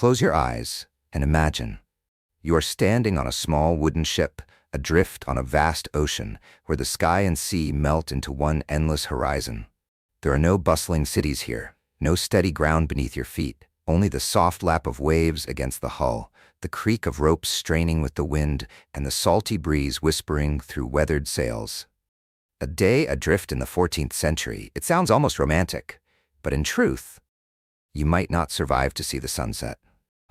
Close your eyes and imagine. You are standing on a small wooden ship, adrift on a vast ocean where the sky and sea melt into one endless horizon. There are no bustling cities here, no steady ground beneath your feet, only the soft lap of waves against the hull, the creak of ropes straining with the wind, and the salty breeze whispering through weathered sails. A day adrift in the 14th century, it sounds almost romantic, but in truth, you might not survive to see the sunset.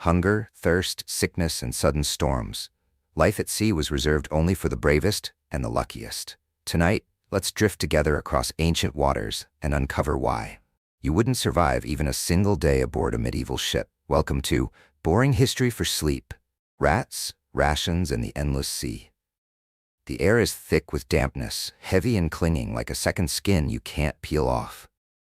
Hunger, thirst, sickness, and sudden storms. Life at sea was reserved only for the bravest and the luckiest. Tonight, let's drift together across ancient waters and uncover why. You wouldn't survive even a single day aboard a medieval ship. Welcome to Boring History for Sleep. Rats, rations, and the endless sea. The air is thick with dampness, heavy and clinging like a second skin you can't peel off.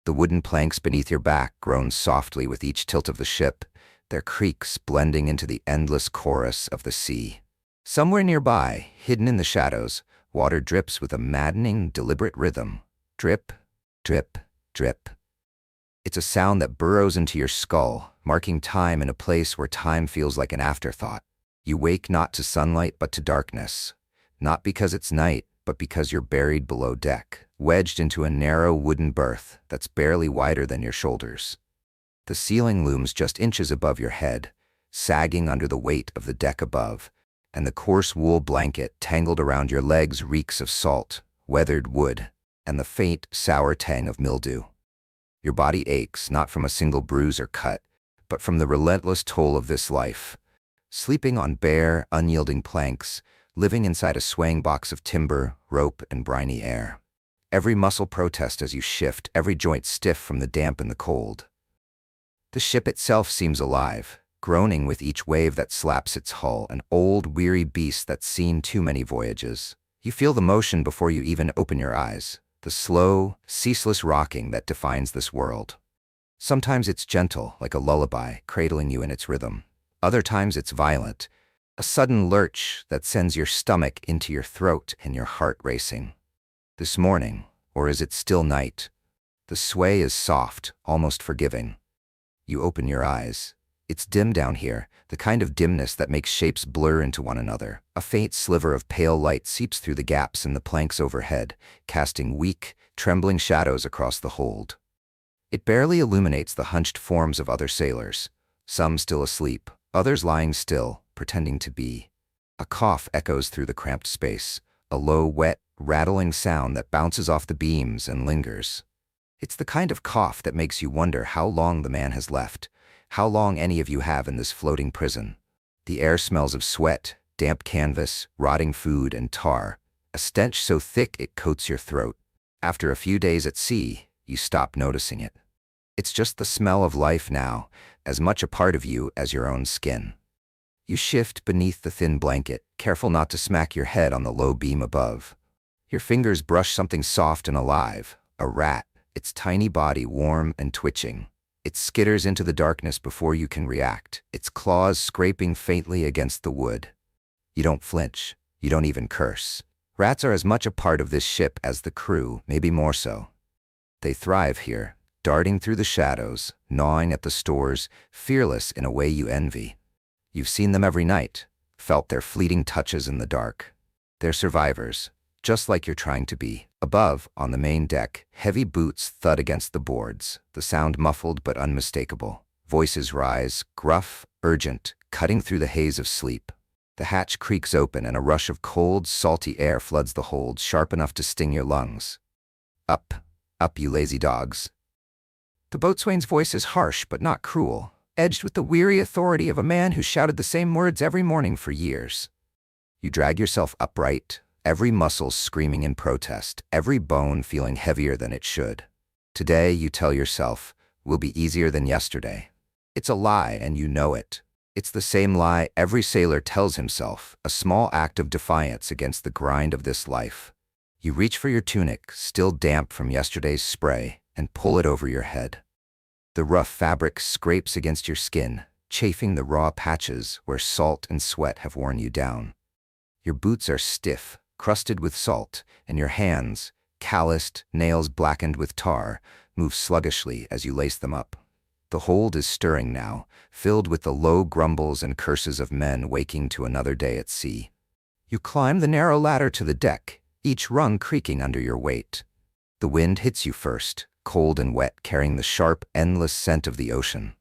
The wooden planks beneath your back groan softly with each tilt of the ship, their creaks blending into the endless chorus of the sea. Somewhere nearby, hidden in the shadows, water drips with a maddening, deliberate rhythm. Drip, drip, drip. It's a sound that burrows into your skull, marking time in a place where time feels like an afterthought. You wake not to sunlight but to darkness. Not because it's night, but because you're buried below deck, wedged into a narrow wooden berth that's barely wider than your shoulders. The ceiling looms just inches above your head, sagging under the weight of the deck above, and the coarse wool blanket tangled around your legs reeks of salt, weathered wood, and the faint, sour tang of mildew. Your body aches not from a single bruise or cut, but from the relentless toll of this life. Sleeping on bare, unyielding planks, living inside a swaying box of timber, rope, and briny air. Every muscle protests as you shift, every joint stiff from the damp and the cold. The ship itself seems alive, groaning with each wave that slaps its hull, an old, weary beast that's seen too many voyages. You feel the motion before you even open your eyes, the slow, ceaseless rocking that defines this world. Sometimes it's gentle, like a lullaby, cradling you in its rhythm. Other times it's violent, a sudden lurch that sends your stomach into your throat and your heart racing. This morning, or is it still night? The sway is soft, almost forgiving. You open your eyes. It's dim down here, the kind of dimness that makes shapes blur into one another. A faint sliver of pale light seeps through the gaps in the planks overhead, casting weak, trembling shadows across the hold. It barely illuminates the hunched forms of other sailors, some still asleep, others lying still, pretending to be. A cough echoes through the cramped space, a low, wet, rattling sound that bounces off the beams and lingers. It's the kind of cough that makes you wonder how long the man has left, how long any of you have in this floating prison. The air smells of sweat, damp canvas, rotting food, and tar, a stench so thick it coats your throat. After a few days at sea, you stop noticing it. It's just the smell of life now, as much a part of you as your own skin. You shift beneath the thin blanket, careful not to smack your head on the low beam above. Your fingers brush something soft and alive, a rat, its tiny body warm and twitching. It skitters into the darkness before you can react, its claws scraping faintly against the wood. You don't flinch. You don't even curse. Rats are as much a part of this ship as the crew, maybe more so. They thrive here, darting through the shadows, gnawing at the stores, fearless in a way you envy. You've seen them every night, felt their fleeting touches in the dark. They're survivors, just like you're trying to be. Above, on the main deck, heavy boots thud against the boards, the sound muffled but unmistakable. Voices rise, gruff, urgent, cutting through the haze of sleep. The hatch creaks open and a rush of cold, salty air floods the hold, sharp enough to sting your lungs. Up, up, you lazy dogs. The boatswain's voice is harsh but not cruel, edged with the weary authority of a man who shouted the same words every morning for years. You drag yourself upright, every muscle screaming in protest, every bone feeling heavier than it should. Today, you tell yourself, will be easier than yesterday. It's a lie, and you know it. It's the same lie every sailor tells himself, a small act of defiance against the grind of this life. You reach for your tunic, still damp from yesterday's spray, and pull it over your head. The rough fabric scrapes against your skin, chafing the raw patches where salt and sweat have worn you down. Your boots are stiff, crusted with salt, and your hands, calloused, nails blackened with tar, move sluggishly as you lace them up. The hold is stirring now, filled with the low grumbles and curses of men waking to another day at sea. You climb the narrow ladder to the deck, each rung creaking under your weight. The wind hits you first, cold and wet, carrying the sharp, endless scent of the ocean.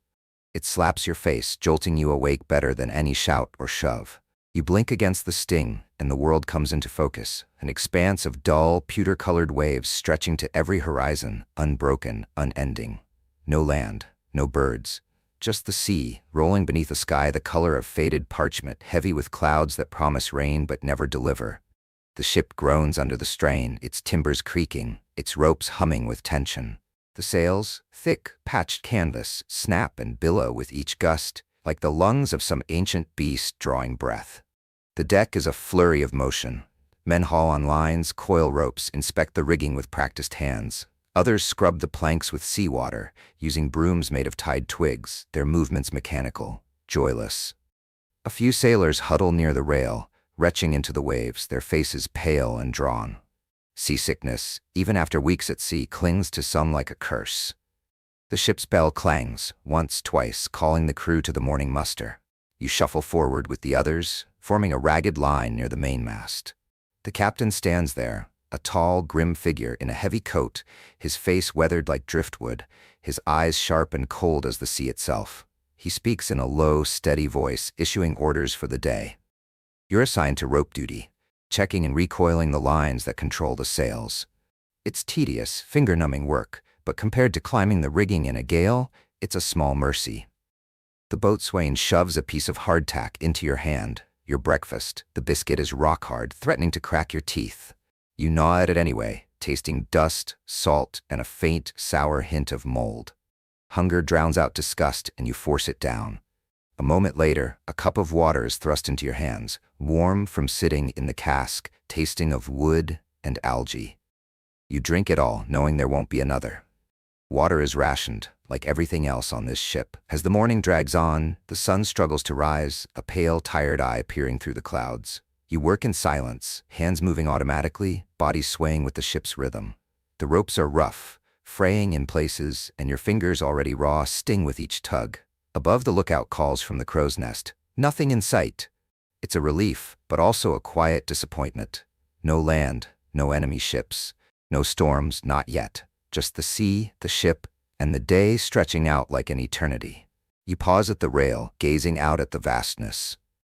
It slaps your face, jolting you awake better than any shout or shove. You blink against the sting, and the world comes into focus, an expanse of dull, pewter-colored waves stretching to every horizon, unbroken, unending. No land, no birds, just the sea, rolling beneath a sky the color of faded parchment, heavy with clouds that promise rain but never deliver. The ship groans under the strain, its timbers creaking, its ropes humming with tension. The sails, thick, patched canvas, snap and billow with each gust, like the lungs of some ancient beast drawing breath. The deck is a flurry of motion. Men haul on lines, coil ropes, inspect the rigging with practiced hands. Others scrub the planks with seawater, using brooms made of tied twigs, their movements mechanical, joyless. A few sailors huddle near the rail, retching into the waves, their faces pale and drawn. Seasickness, even after weeks at sea, clings to some like a curse. The ship's bell clangs, once, twice, calling the crew to the morning muster. You shuffle forward with the others, forming a ragged line near the mainmast. The captain stands there, a tall, grim figure in a heavy coat, his face weathered like driftwood, his eyes sharp and cold as the sea itself. He speaks in a low, steady voice, issuing orders for the day. You're assigned to rope duty, checking and recoiling the lines that control the sails. It's tedious, finger-numbing work, but compared to climbing the rigging in a gale, it's a small mercy. The boatswain shoves a piece of hardtack into your hand, your breakfast. The biscuit is rock-hard, threatening to crack your teeth. You gnaw at it anyway, tasting dust, salt, and a faint, sour hint of mold. Hunger drowns out disgust, and you force it down. A moment later, a cup of water is thrust into your hands, warm from sitting in the cask, tasting of wood and algae. You drink it all, knowing there won't be another. Water is rationed, like everything else on this ship. As the morning drags on, the sun struggles to rise, a pale, tired eye peering through the clouds. You work in silence, hands moving automatically, body swaying with the ship's rhythm. The ropes are rough, fraying in places, and your fingers, already raw, sting with each tug. Above, the lookout calls from the crow's nest. Nothing in sight. It's a relief, but also a quiet disappointment. No land, no enemy ships, no storms, not yet. Just the sea, the ship, and the day stretching out like an eternity. You pause at the rail, gazing out at the vastness.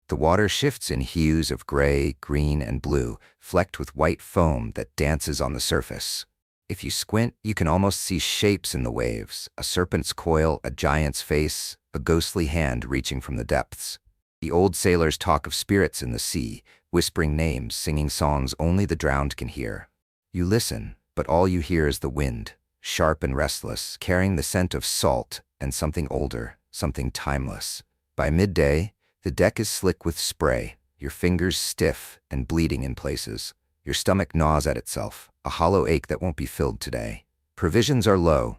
The water shifts in hues of gray, green, and blue, flecked with white foam that dances on the surface. If you squint, you can almost see shapes in the waves, a serpent's coil, a giant's face, a ghostly hand reaching from the depths. The old sailors talk of spirits in the sea, whispering names, singing songs only the drowned can hear. You listen, but all you hear is the wind, sharp and restless, carrying the scent of salt and something older, something timeless. By midday, the deck is slick with spray, your fingers stiff and bleeding in places. Your stomach gnaws at itself, a hollow ache that won't be filled today. Provisions are low,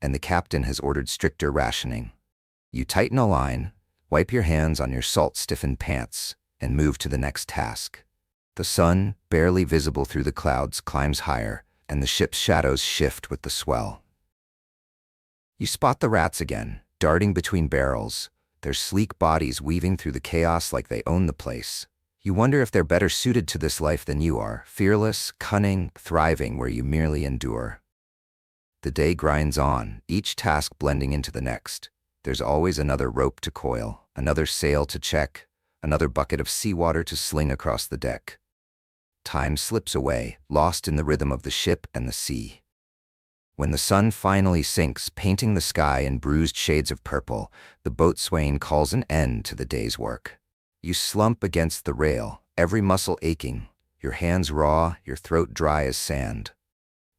and the captain has ordered stricter rationing. You tighten a line, wipe your hands on your salt-stiffened pants, and move to the next task. The sun, barely visible through the clouds, climbs higher, and the ship's shadows shift with the swell. You spot the rats again, darting between barrels, their sleek bodies weaving through the chaos like they own the place. You wonder if they're better suited to this life than you are, fearless, cunning, thriving where you merely endure. The day grinds on, each task blending into the next. There's always another rope to coil, another sail to check, another bucket of seawater to sling across the deck. Time slips away, lost in the rhythm of the ship and the sea. When the sun finally sinks, painting the sky in bruised shades of purple, the boatswain calls an end to the day's work. You slump against the rail, every muscle aching, your hands raw, your throat dry as sand.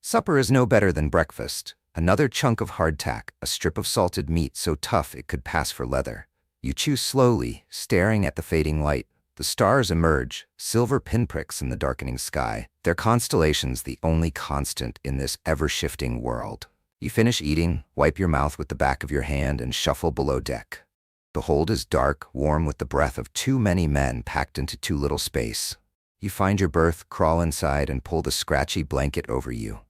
Supper is no better than breakfast. Another chunk of hardtack, a strip of salted meat so tough it could pass for leather. You chew slowly, staring at the fading light. The stars emerge, silver pinpricks in the darkening sky, their constellations the only constant in this ever-shifting world. You finish eating, wipe your mouth with the back of your hand, and shuffle below deck. The hold is dark, warm with the breath of too many men packed into too little space. You find your berth, crawl inside, and pull the scratchy blanket over you.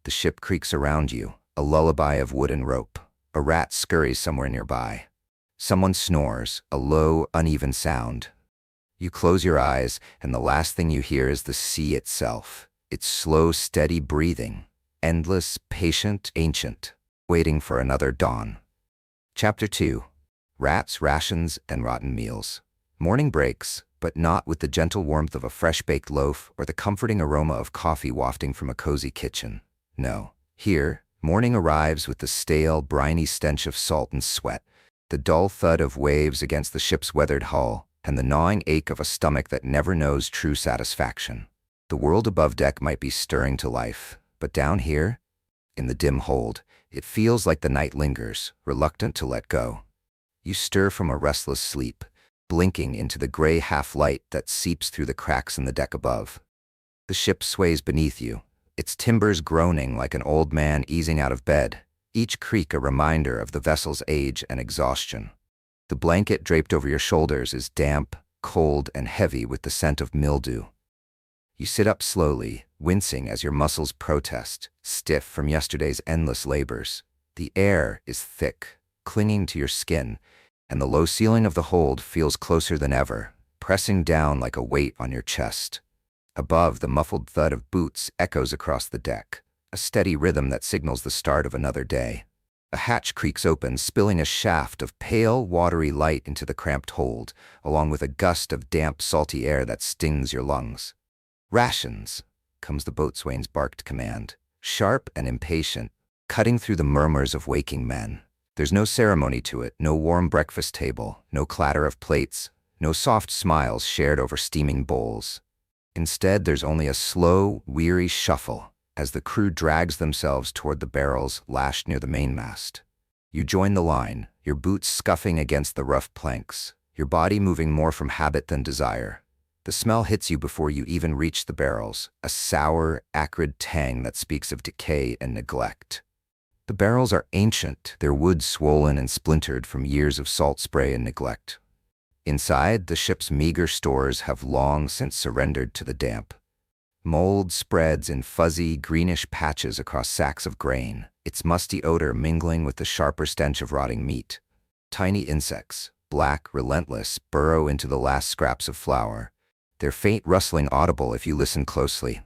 The ship creaks around you, a lullaby of wood and rope. A rat scurries somewhere nearby. Someone snores, a low, uneven sound. You close your eyes, and the last thing you hear is the sea itself. Its slow, steady breathing. Endless, patient, ancient, waiting for another dawn. Chapter 2. Rats, Rations, and Rotten Meals. Morning breaks, but not with the gentle warmth of a fresh-baked loaf or the comforting aroma of coffee wafting from a cozy kitchen. No. Here, morning arrives with the stale, briny stench of salt and sweat, the dull thud of waves against the ship's weathered hull, and the gnawing ache of a stomach that never knows true satisfaction. The world above deck might be stirring to life, but down here, in the dim hold, it feels like the night lingers, reluctant to let go. You stir from a restless sleep, blinking into the gray half-light that seeps through the cracks in the deck above. The ship sways beneath you, its timbers groaning like an old man easing out of bed, each creak a reminder of the vessel's age and exhaustion. The blanket draped over your shoulders is damp, cold, and heavy with the scent of mildew. You sit up slowly, wincing as your muscles protest, stiff from yesterday's endless labors. The air is thick, clinging to your skin, and the low ceiling of the hold feels closer than ever, pressing down like a weight on your chest. Above, the muffled thud of boots echoes across the deck, a steady rhythm that signals the start of another day. A hatch creaks open, spilling a shaft of pale, watery light into the cramped hold, along with a gust of damp, salty air that stings your lungs. "Rations," comes the boatswain's barked command, sharp and impatient, cutting through the murmurs of waking men. There's no ceremony to it, no warm breakfast table, no clatter of plates, no soft smiles shared over steaming bowls. Instead, there's only a slow, weary shuffle as the crew drags themselves toward the barrels lashed near the mainmast. You join the line, your boots scuffing against the rough planks, your body moving more from habit than desire. The smell hits you before you even reach the barrels, a sour, acrid tang that speaks of decay and neglect. The barrels are ancient, their wood swollen and splintered from years of salt spray and neglect. Inside, the ship's meager stores have long since surrendered to the damp. Mold spreads in fuzzy, greenish patches across sacks of grain, its musty odor mingling with the sharper stench of rotting meat. Tiny insects, black, relentless, burrow into the last scraps of flour, their faint rustling audible if you listen closely.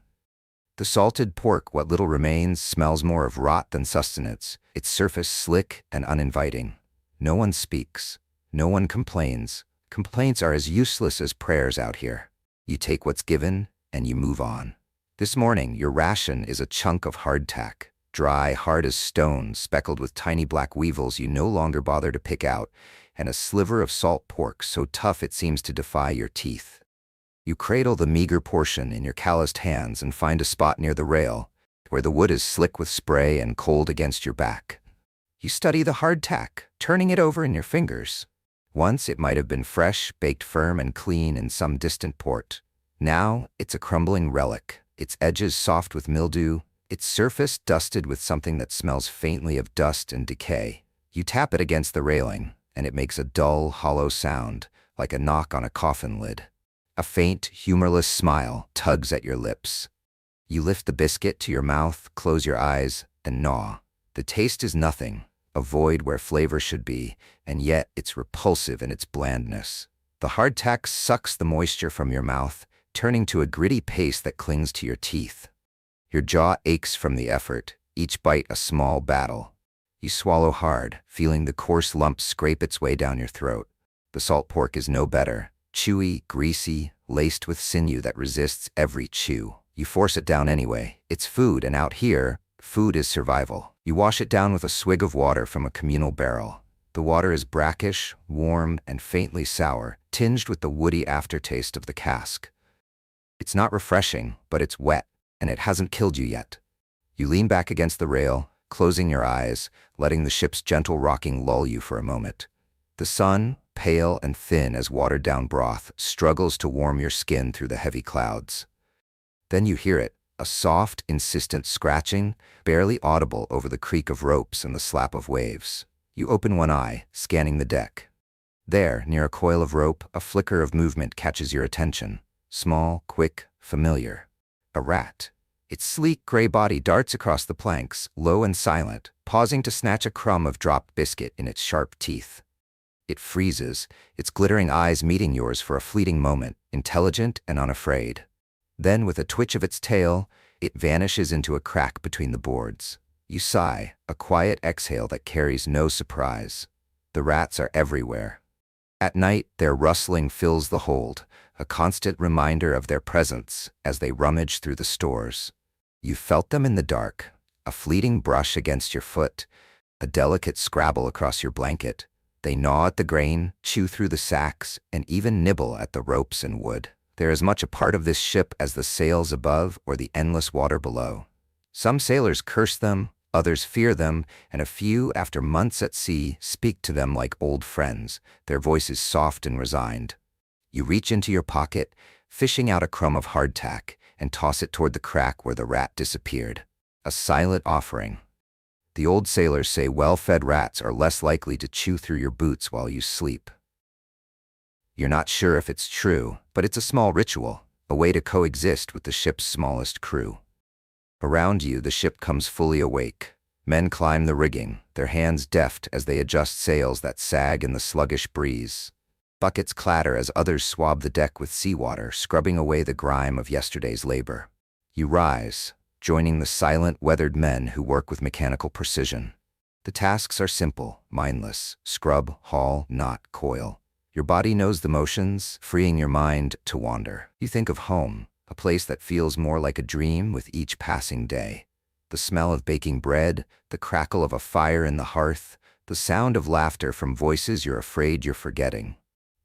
The salted pork, what little remains, smells more of rot than sustenance, its surface slick and uninviting. No one speaks. No one complains. Complaints are as useless as prayers out here. You take what's given, and you move on. This morning, your ration is a chunk of hardtack, dry, hard as stone, speckled with tiny black weevils you no longer bother to pick out, and a sliver of salt pork so tough it seems to defy your teeth. You cradle the meager portion in your calloused hands and find a spot near the rail, where the wood is slick with spray and cold against your back. You study the hardtack, turning it over in your fingers. Once it might have been fresh, baked firm and clean in some distant port. Now it's a crumbling relic, its edges soft with mildew, its surface dusted with something that smells faintly of dust and decay. You tap it against the railing, and it makes a dull, hollow sound, like a knock on a coffin lid. A faint, humorless smile tugs at your lips. You lift the biscuit to your mouth, close your eyes, and gnaw. The taste is nothing, a void where flavor should be, and yet it's repulsive in its blandness. The hardtack sucks the moisture from your mouth, turning to a gritty paste that clings to your teeth. Your jaw aches from the effort, each bite a small battle. You swallow hard, feeling the coarse lump scrape its way down your throat. The salt pork is no better. Chewy, greasy, laced with sinew that resists every chew. You force it down anyway. It's food, and out here, food is survival. You wash it down with a swig of water from a communal barrel. The water is brackish, warm, and faintly sour, tinged with the woody aftertaste of the cask. It's not refreshing, but it's wet, and it hasn't killed you yet. You lean back against the rail, closing your eyes, letting the ship's gentle rocking lull you for a moment. The sun, pale and thin as watered-down broth, struggles to warm your skin through the heavy clouds. Then you hear it, a soft, insistent scratching, barely audible over the creak of ropes and the slap of waves. You open one eye, scanning the deck. There, near a coil of rope, a flicker of movement catches your attention. Small, quick, familiar. A rat. Its sleek gray body darts across the planks, low and silent, pausing to snatch a crumb of dropped biscuit in its sharp teeth. It freezes, its glittering eyes meeting yours for a fleeting moment, intelligent and unafraid. Then, with a twitch of its tail, it vanishes into a crack between the boards. You sigh, a quiet exhale that carries no surprise. The rats are everywhere. At night, their rustling fills the hold, a constant reminder of their presence as they rummage through the stores. You felt them in the dark, a fleeting brush against your foot, a delicate scrabble across your blanket. They gnaw at the grain, chew through the sacks, and even nibble at the ropes and wood. They're as much a part of this ship as the sails above or the endless water below. Some sailors curse them, others fear them, and a few, after months at sea, speak to them like old friends, their voices soft and resigned. You reach into your pocket, fishing out a crumb of hardtack, and toss it toward the crack where the rat disappeared. A silent offering. The old sailors say well-fed rats are less likely to chew through your boots while you sleep. You're not sure if it's true, but it's a small ritual, a way to coexist with the ship's smallest crew. Around you, the ship comes fully awake. Men climb the rigging, their hands deft as they adjust sails that sag in the sluggish breeze. Buckets clatter as others swab the deck with seawater, scrubbing away the grime of yesterday's labor. You rise, joining the silent, weathered men who work with mechanical precision. The tasks are simple, mindless: scrub, haul, knot, coil. Your body knows the motions, freeing your mind to wander. You think of home, a place that feels more like a dream with each passing day. The smell of baking bread, the crackle of a fire in the hearth, the sound of laughter from voices you're afraid you're forgetting.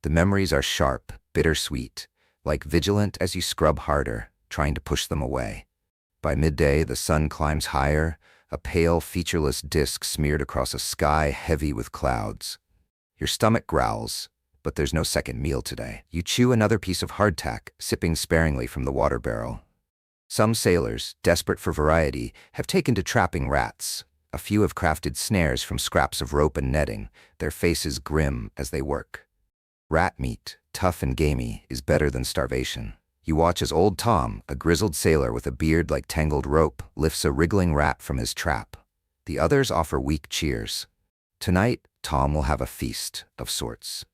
The memories are sharp, bittersweet, like vigilant as you scrub harder, trying to push them away. By midday, the sun climbs higher, a pale, featureless disk smeared across a sky heavy with clouds. Your stomach growls, but there's no second meal today. You chew another piece of hardtack, sipping sparingly from the water barrel. Some sailors, desperate for variety, have taken to trapping rats. A few have crafted snares from scraps of rope and netting, their faces grim as they work. Rat meat, tough and gamey, is better than starvation. You watch as old Tom, a grizzled sailor with a beard like tangled rope, lifts a wriggling rat from his trap. The others offer weak cheers. Tonight, Tom will have a feast of sorts.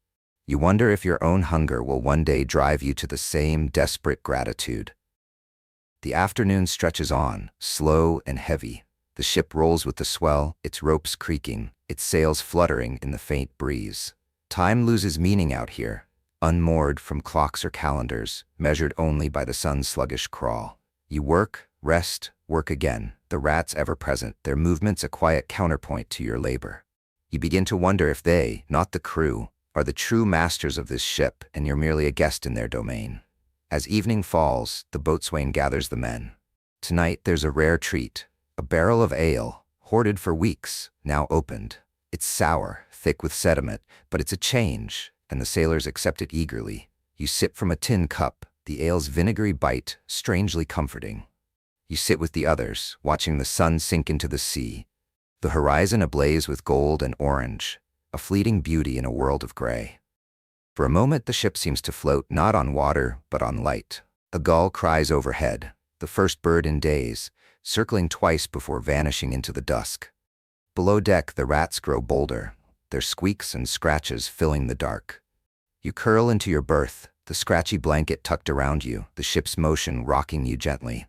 You wonder if your own hunger will one day drive you to the same desperate gratitude. The afternoon stretches on, slow and heavy. The ship rolls with the swell, its ropes creaking, its sails fluttering in the faint breeze. Time loses meaning out here, unmoored from clocks or calendars, measured only by the sun's sluggish crawl. You work, rest, work again, the rats ever present, their movements a quiet counterpoint to your labor. You begin to wonder if they, not the crew, are the true masters of this ship, and you're merely a guest in their domain. As evening falls, the boatswain gathers the men. Tonight there's a rare treat, a barrel of ale, hoarded for weeks, now opened. It's sour, thick with sediment, but it's a change, and the sailors accept it eagerly. You sip from a tin cup, the ale's vinegary bite, strangely comforting. You sit with the others, watching the sun sink into the sea, the horizon ablaze with gold and orange, a fleeting beauty in a world of gray. For a moment the ship seems to float not on water, but on light. A gull cries overhead, the first bird in days, circling twice before vanishing into the dusk. Below deck the rats grow bolder, their squeaks and scratches filling the dark. You curl into your berth, the scratchy blanket tucked around you, the ship's motion rocking you gently.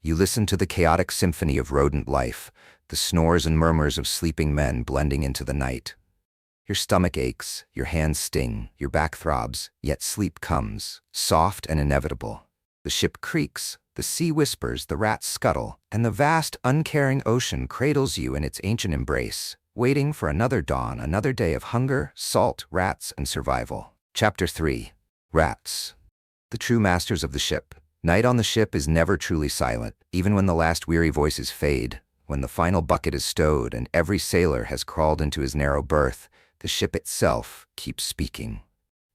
You listen to the chaotic symphony of rodent life, the snores and murmurs of sleeping men blending into the night. Your stomach aches, your hands sting, your back throbs, yet sleep comes, soft and inevitable. The ship creaks, the sea whispers, the rats scuttle, and the vast, uncaring ocean cradles you in its ancient embrace, waiting for another dawn, another day of hunger, salt, rats, and survival. Chapter 3. Rats. The true masters of the ship. Night on the ship is never truly silent, even when the last weary voices fade, when the final bucket is stowed and every sailor has crawled into his narrow berth. The ship itself keeps speaking.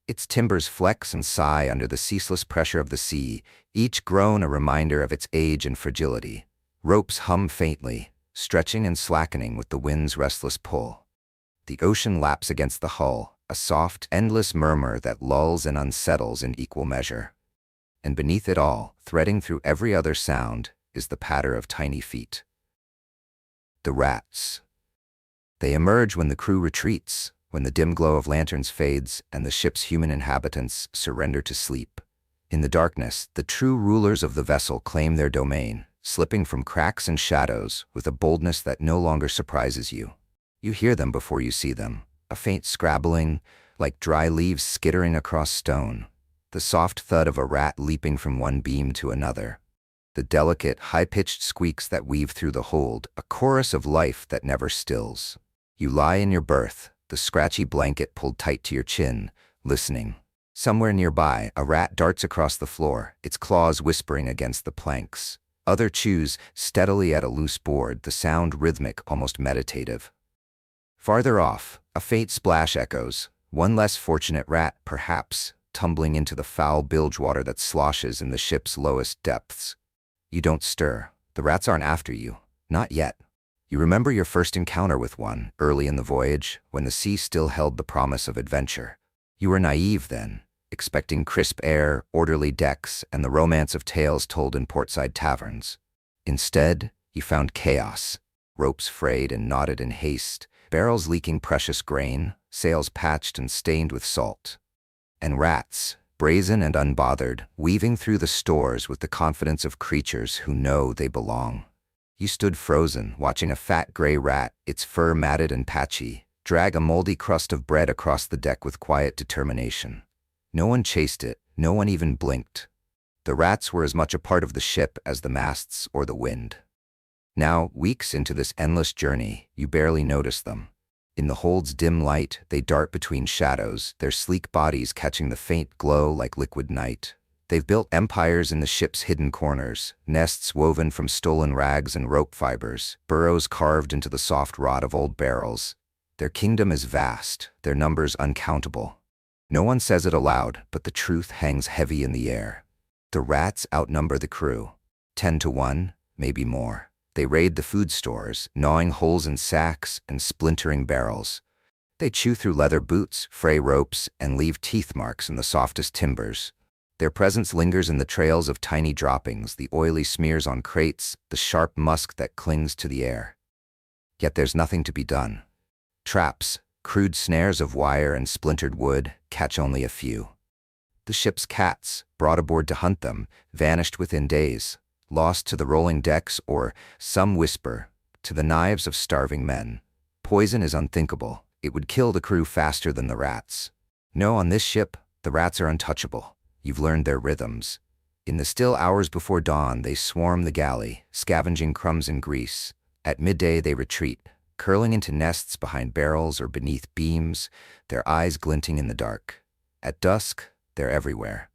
Its timbers flex and sigh under the ceaseless pressure of the sea, each groan a reminder of its age and fragility. Ropes hum faintly, stretching and slackening with the wind's restless pull. The ocean laps against the hull, a soft, endless murmur that lulls and unsettles in equal measure. And beneath it all, threading through every other sound, is the patter of tiny feet. The rats. They emerge when the crew retreats, when the dim glow of lanterns fades and the ship's human inhabitants surrender to sleep. In the darkness, the true rulers of the vessel claim their domain, slipping from cracks and shadows with a boldness that no longer surprises you. You hear them before you see them, a faint scrabbling, like dry leaves skittering across stone, the soft thud of a rat leaping from one beam to another, the delicate, high-pitched squeaks that weave through the hold, a chorus of life that never stills. You lie in your berth, the scratchy blanket pulled tight to your chin, listening. Somewhere nearby, a rat darts across the floor, its claws whispering against the planks. Other chews steadily at a loose board, the sound rhythmic, almost meditative. Farther off, a faint splash echoes, one less fortunate rat, perhaps, tumbling into the foul bilge water that sloshes in the ship's lowest depths. You don't stir. The rats aren't after you. Not yet. You remember your first encounter with one, early in the voyage, when the sea still held the promise of adventure. You were naive then, expecting crisp air, orderly decks, and the romance of tales told in portside taverns. Instead, you found chaos, ropes frayed and knotted in haste, barrels leaking precious grain, sails patched and stained with salt. And rats, brazen and unbothered, weaving through the stores with the confidence of creatures who know they belong. You stood frozen, watching a fat gray rat, its fur matted and patchy, drag a moldy crust of bread across the deck with quiet determination. No one chased it, no one even blinked. The rats were as much a part of the ship as the masts or the wind. Now, weeks into this endless journey, you barely notice them. In the hold's dim light, they dart between shadows, their sleek bodies catching the faint glow like liquid night. They've built empires in the ship's hidden corners, nests woven from stolen rags and rope fibers, burrows carved into the soft rot of old barrels. Their kingdom is vast, their numbers uncountable. No one says it aloud, but the truth hangs heavy in the air. The rats outnumber the crew. 10 to 1, maybe more. They raid the food stores, gnawing holes in sacks and splintering barrels. They chew through leather boots, fray ropes, and leave teeth marks in the softest timbers. Their presence lingers in the trails of tiny droppings, the oily smears on crates, the sharp musk that clings to the air. Yet there's nothing to be done. Traps, crude snares of wire and splintered wood, catch only a few. The ship's cats, brought aboard to hunt them, vanished within days, lost to the rolling decks or, some whisper, to the knives of starving men. Poison is unthinkable. It would kill the crew faster than the rats. No, on this ship, the rats are untouchable. You've learned their rhythms. In the still hours before dawn, they swarm the galley, scavenging crumbs and grease. At midday, they retreat, curling into nests behind barrels or beneath beams, their eyes glinting in the dark. At dusk, they're everywhere,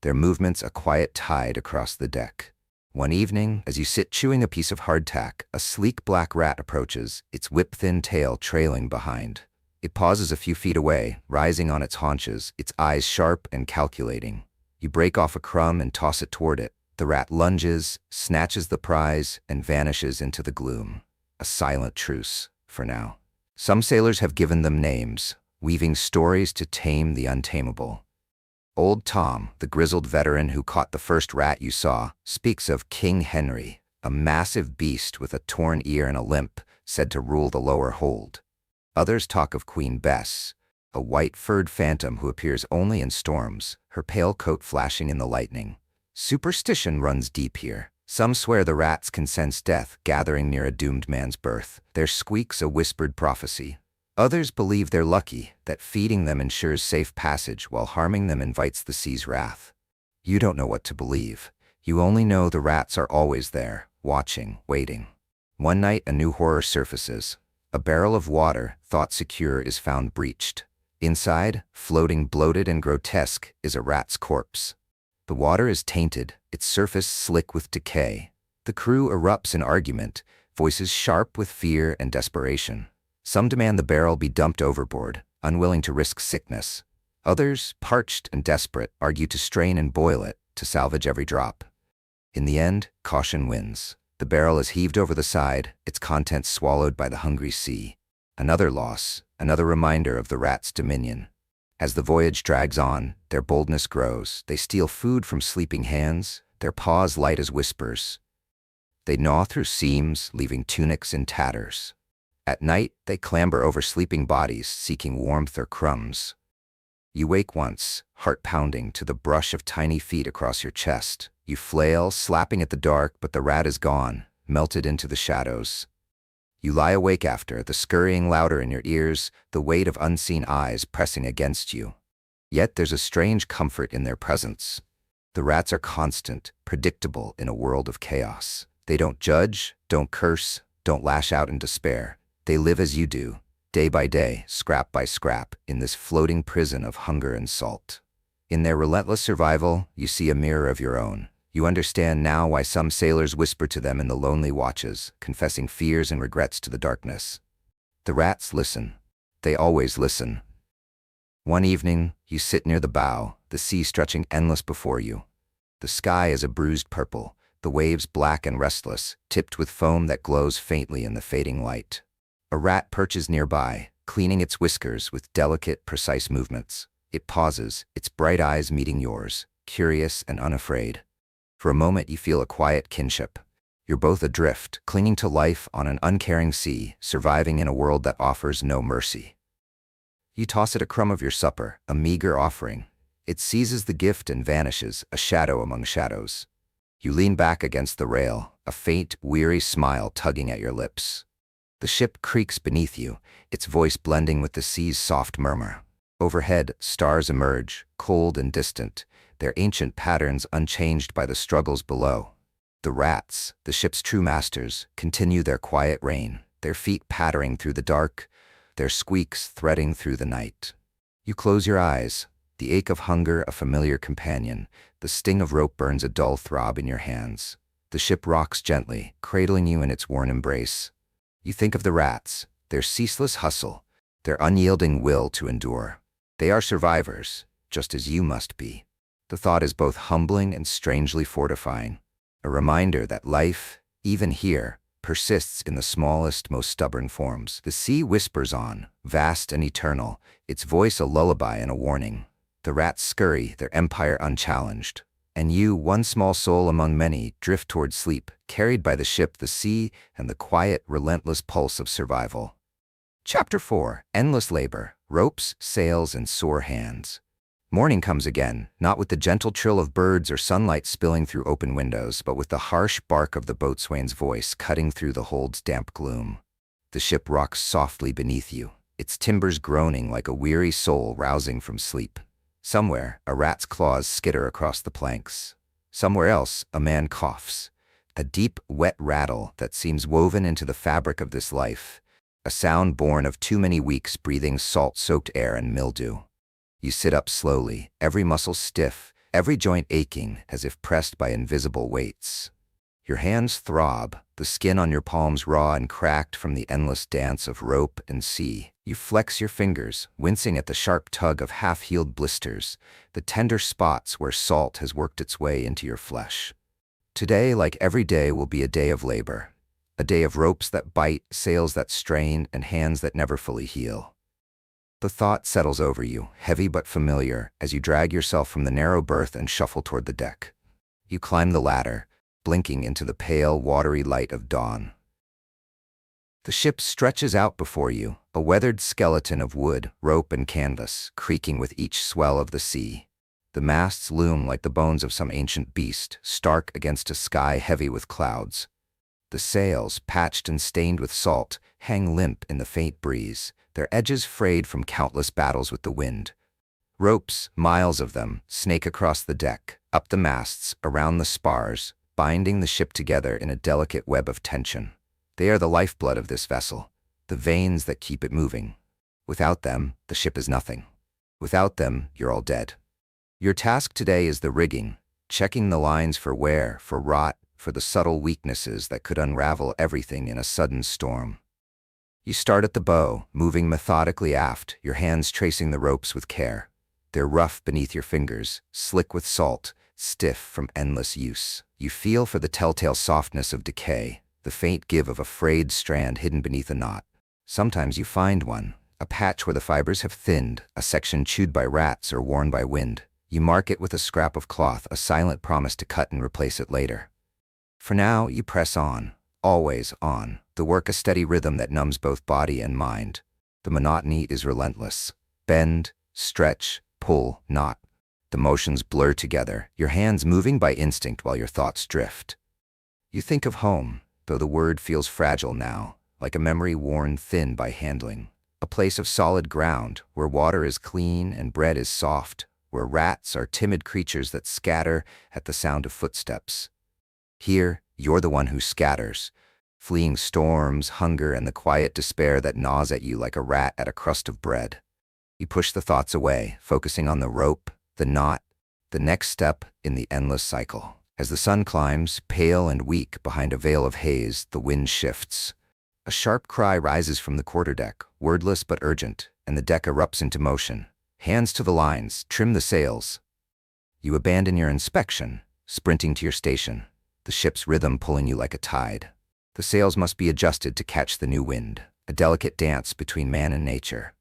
their movements a quiet tide across the deck. One evening, as you sit chewing a piece of hardtack, a sleek black rat approaches, its whip-thin tail trailing behind. It pauses a few feet away, rising on its haunches, its eyes sharp and calculating. You break off a crumb and toss it toward it. The rat lunges, snatches the prize, and vanishes into the gloom. A silent truce, for now. Some sailors have given them names, weaving stories to tame the untamable. Old Tom, the grizzled veteran who caught the first rat you saw, speaks of King Henry, a massive beast with a torn ear and a limp, said to rule the lower hold. Others talk of Queen Bess, a white-furred phantom who appears only in storms, her pale coat flashing in the lightning. Superstition runs deep here. Some swear the rats can sense death gathering near a doomed man's berth, their squeaks a whispered prophecy. Others believe they're lucky, that feeding them ensures safe passage while harming them invites the sea's wrath. You don't know what to believe. You only know the rats are always there, watching, waiting. One night a new horror surfaces. A barrel of water, thought secure, is found breached. Inside, floating bloated and grotesque, is a rat's corpse. The water is tainted, its surface slick with decay. The crew erupts in argument, voices sharp with fear and desperation. Some demand the barrel be dumped overboard, unwilling to risk sickness. Others, parched and desperate, argue to strain and boil it, to salvage every drop. In the end, caution wins. The barrel is heaved over the side, its contents swallowed by the hungry sea. Another loss, another reminder of the rats' dominion. As the voyage drags on, their boldness grows. They steal food from sleeping hands, their paws light as whispers. They gnaw through seams, leaving tunics in tatters. At night, they clamber over sleeping bodies, seeking warmth or crumbs. You wake once, heart pounding, to the brush of tiny feet across your chest. You flail, slapping at the dark, but the rat is gone, melted into the shadows. You lie awake after, the scurrying louder in your ears, the weight of unseen eyes pressing against you. Yet there's a strange comfort in their presence. The rats are constant, predictable in a world of chaos. They don't judge, don't curse, don't lash out in despair. They live as you do, day by day, scrap by scrap, in this floating prison of hunger and salt. In their relentless survival, you see a mirror of your own. You understand now why some sailors whisper to them in the lonely watches, confessing fears and regrets to the darkness. The rats listen. They always listen. One evening, you sit near the bow, the sea stretching endless before you. The sky is a bruised purple, the waves black and restless, tipped with foam that glows faintly in the fading light. A rat perches nearby, cleaning its whiskers with delicate, precise movements. It pauses, its bright eyes meeting yours, curious and unafraid. For a moment you feel a quiet kinship. You're both adrift, clinging to life on an uncaring sea, surviving in a world that offers no mercy. You toss it a crumb of your supper, a meager offering. It seizes the gift and vanishes, a shadow among shadows. You lean back against the rail, a faint, weary smile tugging at your lips. The ship creaks beneath you, its voice blending with the sea's soft murmur. Overhead, stars emerge, cold and distant, their ancient patterns unchanged by the struggles below. The rats, the ship's true masters, continue their quiet reign, their feet pattering through the dark, their squeaks threading through the night. You close your eyes, the ache of hunger a familiar companion, the sting of rope burns a dull throb in your hands. The ship rocks gently, cradling you in its worn embrace. You think of the rats, their ceaseless hustle, their unyielding will to endure. They are survivors, just as you must be. The thought is both humbling and strangely fortifying, a reminder that life, even here, persists in the smallest, most stubborn forms. The sea whispers on, vast and eternal, its voice a lullaby and a warning. The rats scurry, their empire unchallenged. And you, one small soul among many, drift toward sleep, carried by the ship, the sea, and the quiet, relentless pulse of survival. Chapter 4. Endless labor, ropes, sails, and sore hands. Morning comes again, not with the gentle trill of birds or sunlight spilling through open windows, but with the harsh bark of the boatswain's voice cutting through the hold's damp gloom. The ship rocks softly beneath you, its timbers groaning like a weary soul rousing from sleep. Somewhere, a rat's claws skitter across the planks. Somewhere else, a man coughs. A deep, wet rattle that seems woven into the fabric of this life. A sound born of too many weeks breathing salt-soaked air and mildew. You sit up slowly, every muscle stiff, every joint aching as if pressed by invisible weights. Your hands throb, the skin on your palms raw and cracked from the endless dance of rope and sea. You flex your fingers, wincing at the sharp tug of half-healed blisters, the tender spots where salt has worked its way into your flesh. Today, like every day, will be a day of labor. A day of ropes that bite, sails that strain, and hands that never fully heal. The thought settles over you, heavy but familiar, as you drag yourself from the narrow berth and shuffle toward the deck. You climb the ladder, blinking into the pale, watery light of dawn. The ship stretches out before you, a weathered skeleton of wood, rope, and canvas, creaking with each swell of the sea. The masts loom like the bones of some ancient beast, stark against a sky heavy with clouds. The sails, patched and stained with salt, hang limp in the faint breeze, their edges frayed from countless battles with the wind. Ropes, miles of them, snake across the deck, up the masts, around the spars, binding the ship together in a delicate web of tension. They are the lifeblood of this vessel, the veins that keep it moving. Without them, the ship is nothing. Without them, you're all dead. Your task today is the rigging, checking the lines for wear, for rot, for the subtle weaknesses that could unravel everything in a sudden storm. You start at the bow, moving methodically aft, your hands tracing the ropes with care. They're rough beneath your fingers, slick with salt, stiff from endless use. You feel for the telltale softness of decay, the faint give of a frayed strand hidden beneath a knot. Sometimes you find one, a patch where the fibers have thinned, a section chewed by rats or worn by wind. You mark it with a scrap of cloth, a silent promise to cut and replace it later. For now, you press on, always on, the work a steady rhythm that numbs both body and mind. The monotony is relentless. Bend, stretch, pull, knot. The motions blur together, your hands moving by instinct while your thoughts drift. You think of home, though the word feels fragile now, like a memory worn thin by handling. A place of solid ground, where water is clean and bread is soft, where rats are timid creatures that scatter at the sound of footsteps. Here, you're the one who scatters, fleeing storms, hunger, and the quiet despair that gnaws at you like a rat at a crust of bread. You push the thoughts away, focusing on the rope, the knot, the next step in the endless cycle. As the sun climbs, pale and weak behind a veil of haze, the wind shifts. A sharp cry rises from the quarterdeck, wordless but urgent, and the deck erupts into motion. Hands to the lines, trim the sails. You abandon your inspection, sprinting to your station, the ship's rhythm pulling you like a tide. The sails must be adjusted to catch the new wind, a delicate dance between man and nature.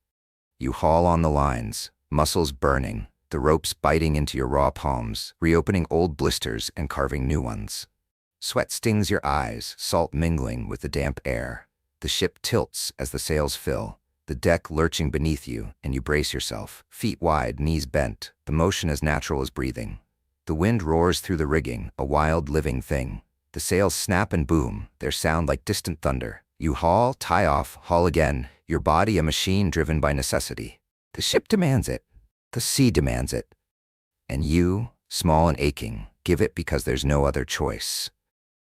You haul on the lines, muscles burning, the ropes biting into your raw palms, reopening old blisters and carving new ones. Sweat stings your eyes, salt mingling with the damp air. The ship tilts as the sails fill, the deck lurching beneath you, and you brace yourself, feet wide, knees bent, the motion as natural as breathing. The wind roars through the rigging, a wild living thing. The sails snap and boom, their sound like distant thunder. You haul, tie off, haul again, your body a machine driven by necessity. The ship demands it. The sea demands it. And you, small and aching, give it because there's no other choice.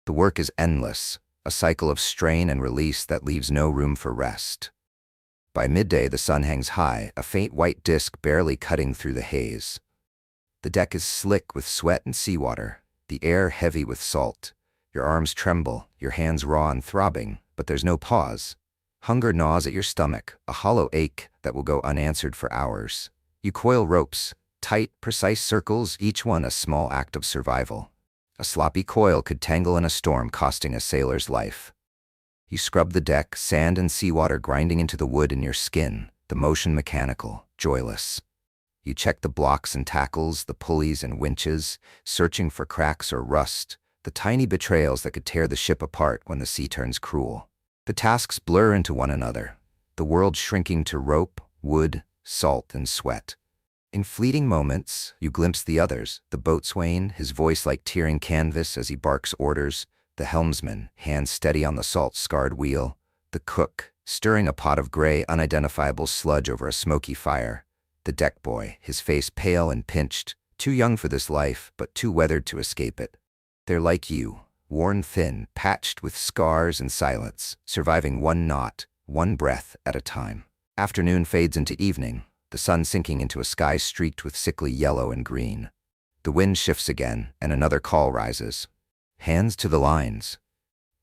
The work is endless, a cycle of strain and release that leaves no room for rest. By midday, the sun hangs high, a faint white disk barely cutting through the haze. The deck is slick with sweat and seawater, the air heavy with salt. Your arms tremble, your hands raw and throbbing, but there's no pause. Hunger gnaws at your stomach, a hollow ache that will go unanswered for hours. You coil ropes, tight, precise circles, each one a small act of survival. A sloppy coil could tangle in a storm, costing a sailor's life. You scrub the deck, sand and seawater grinding into the wood in your skin, the motion mechanical, joyless. You check the blocks and tackles, the pulleys and winches, searching for cracks or rust, the tiny betrayals that could tear the ship apart when the sea turns cruel. The tasks blur into one another, the world shrinking to rope, wood, salt, and sweat. In fleeting moments, you glimpse the others, the boatswain, his voice like tearing canvas as he barks orders, the helmsman, hands steady on the salt-scarred wheel, the cook, stirring a pot of gray, unidentifiable sludge over a smoky fire, the deck boy, his face pale and pinched, too young for this life, but too weathered to escape it. They're like you, worn thin, patched with scars and silence, surviving one knot, one breath at a time. Afternoon fades into evening, the sun sinking into a sky streaked with sickly yellow and green. The wind shifts again, and another call rises. Hands to the lines.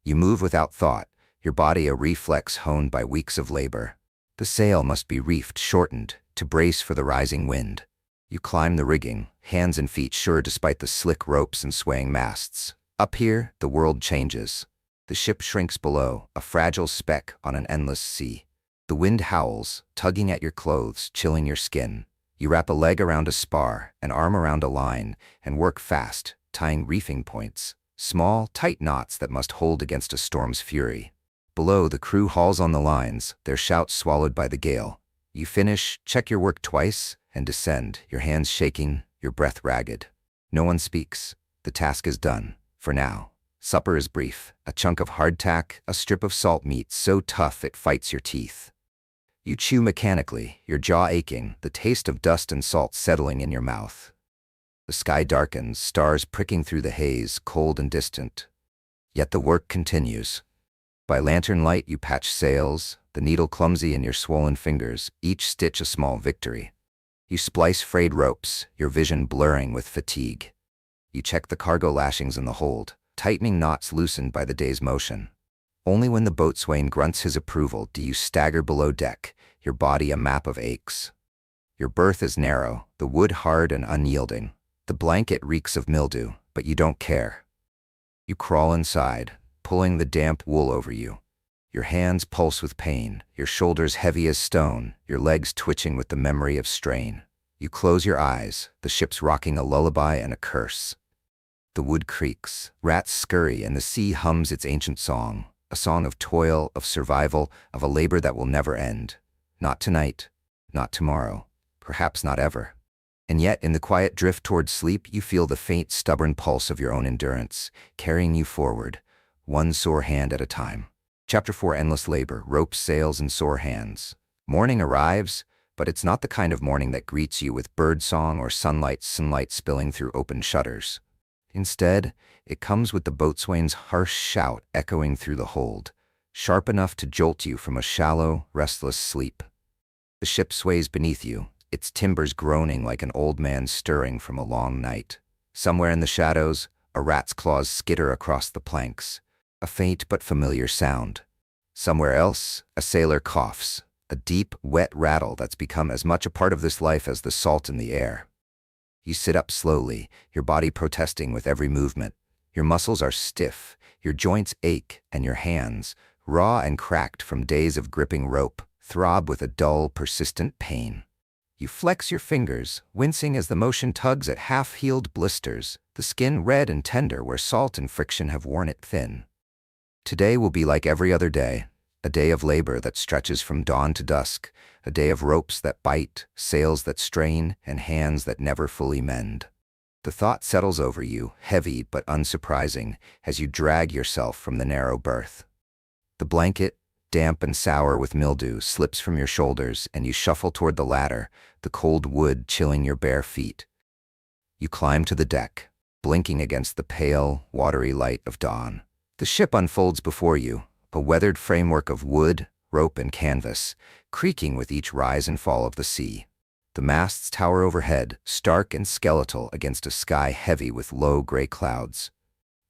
You move without thought, your body a reflex honed by weeks of labor. The sail must be reefed, shortened, to brace for the rising wind. You climb the rigging, hands and feet sure despite the slick ropes and swaying masts. Up here, the world changes. The ship shrinks below, a fragile speck on an endless sea. The wind howls, tugging at your clothes, chilling your skin. You wrap a leg around a spar, an arm around a line, and work fast, tying reefing points, small, tight knots that must hold against a storm's fury. Below, the crew hauls on the lines, their shouts swallowed by the gale. You finish, check your work twice, and descend, your hands shaking, your breath ragged. No one speaks. The task is done, for now. Supper is brief, a chunk of hardtack, a strip of salt meat so tough it fights your teeth. You chew mechanically, your jaw aching, the taste of dust and salt settling in your mouth. The sky darkens, stars pricking through the haze, cold and distant. Yet the work continues. By lantern light you patch sails, the needle clumsy in your swollen fingers, each stitch a small victory. You splice frayed ropes, your vision blurring with fatigue. You check the cargo lashings in the hold, tightening knots loosened by the day's motion. Only when the boatswain grunts his approval do you stagger below deck, your body a map of aches. Your berth is narrow, the wood hard and unyielding. The blanket reeks of mildew, but you don't care. You crawl inside, pulling the damp wool over you. Your hands pulse with pain, your shoulders heavy as stone, your legs twitching with the memory of strain. You close your eyes, the ship's rocking a lullaby and a curse. The wood creaks, rats scurry, and the sea hums its ancient song, a song of toil, of survival, of a labor that will never end. Not tonight, not tomorrow, perhaps not ever. And yet, in the quiet drift toward sleep, you feel the faint, stubborn pulse of your own endurance, carrying you forward, one sore hand at a time. Chapter 4: Endless Labor, Ropes, Sails, and Sore Hands. Morning arrives, but it's not the kind of morning that greets you with birdsong or sunlight spilling through open shutters. Instead, it comes with the boatswain's harsh shout echoing through the hold, sharp enough to jolt you from a shallow, restless sleep. The ship sways beneath you, its timbers groaning like an old man stirring from a long night. Somewhere in the shadows, a rat's claws skitter across the planks, a faint but familiar sound. Somewhere else, a sailor coughs, a deep, wet rattle that's become as much a part of this life as the salt in the air. You sit up slowly, your body protesting with every movement. Your muscles are stiff, your joints ache, and your hands, raw and cracked from days of gripping rope, throb with a dull, persistent pain. You flex your fingers, wincing as the motion tugs at half-healed blisters, the skin red and tender where salt and friction have worn it thin. Today will be like every other day, a day of labor that stretches from dawn to dusk, a day of ropes that bite, sails that strain, and hands that never fully mend. The thought settles over you, heavy but unsurprising, as you drag yourself from the narrow berth. The blanket, damp and sour with mildew, slips from your shoulders, and you shuffle toward the ladder, the cold wood chilling your bare feet. You climb to the deck, blinking against the pale, watery light of dawn. The ship unfolds before you, a weathered framework of wood, rope, and canvas, creaking with each rise and fall of the sea. The masts tower overhead, stark and skeletal against a sky heavy with low gray clouds.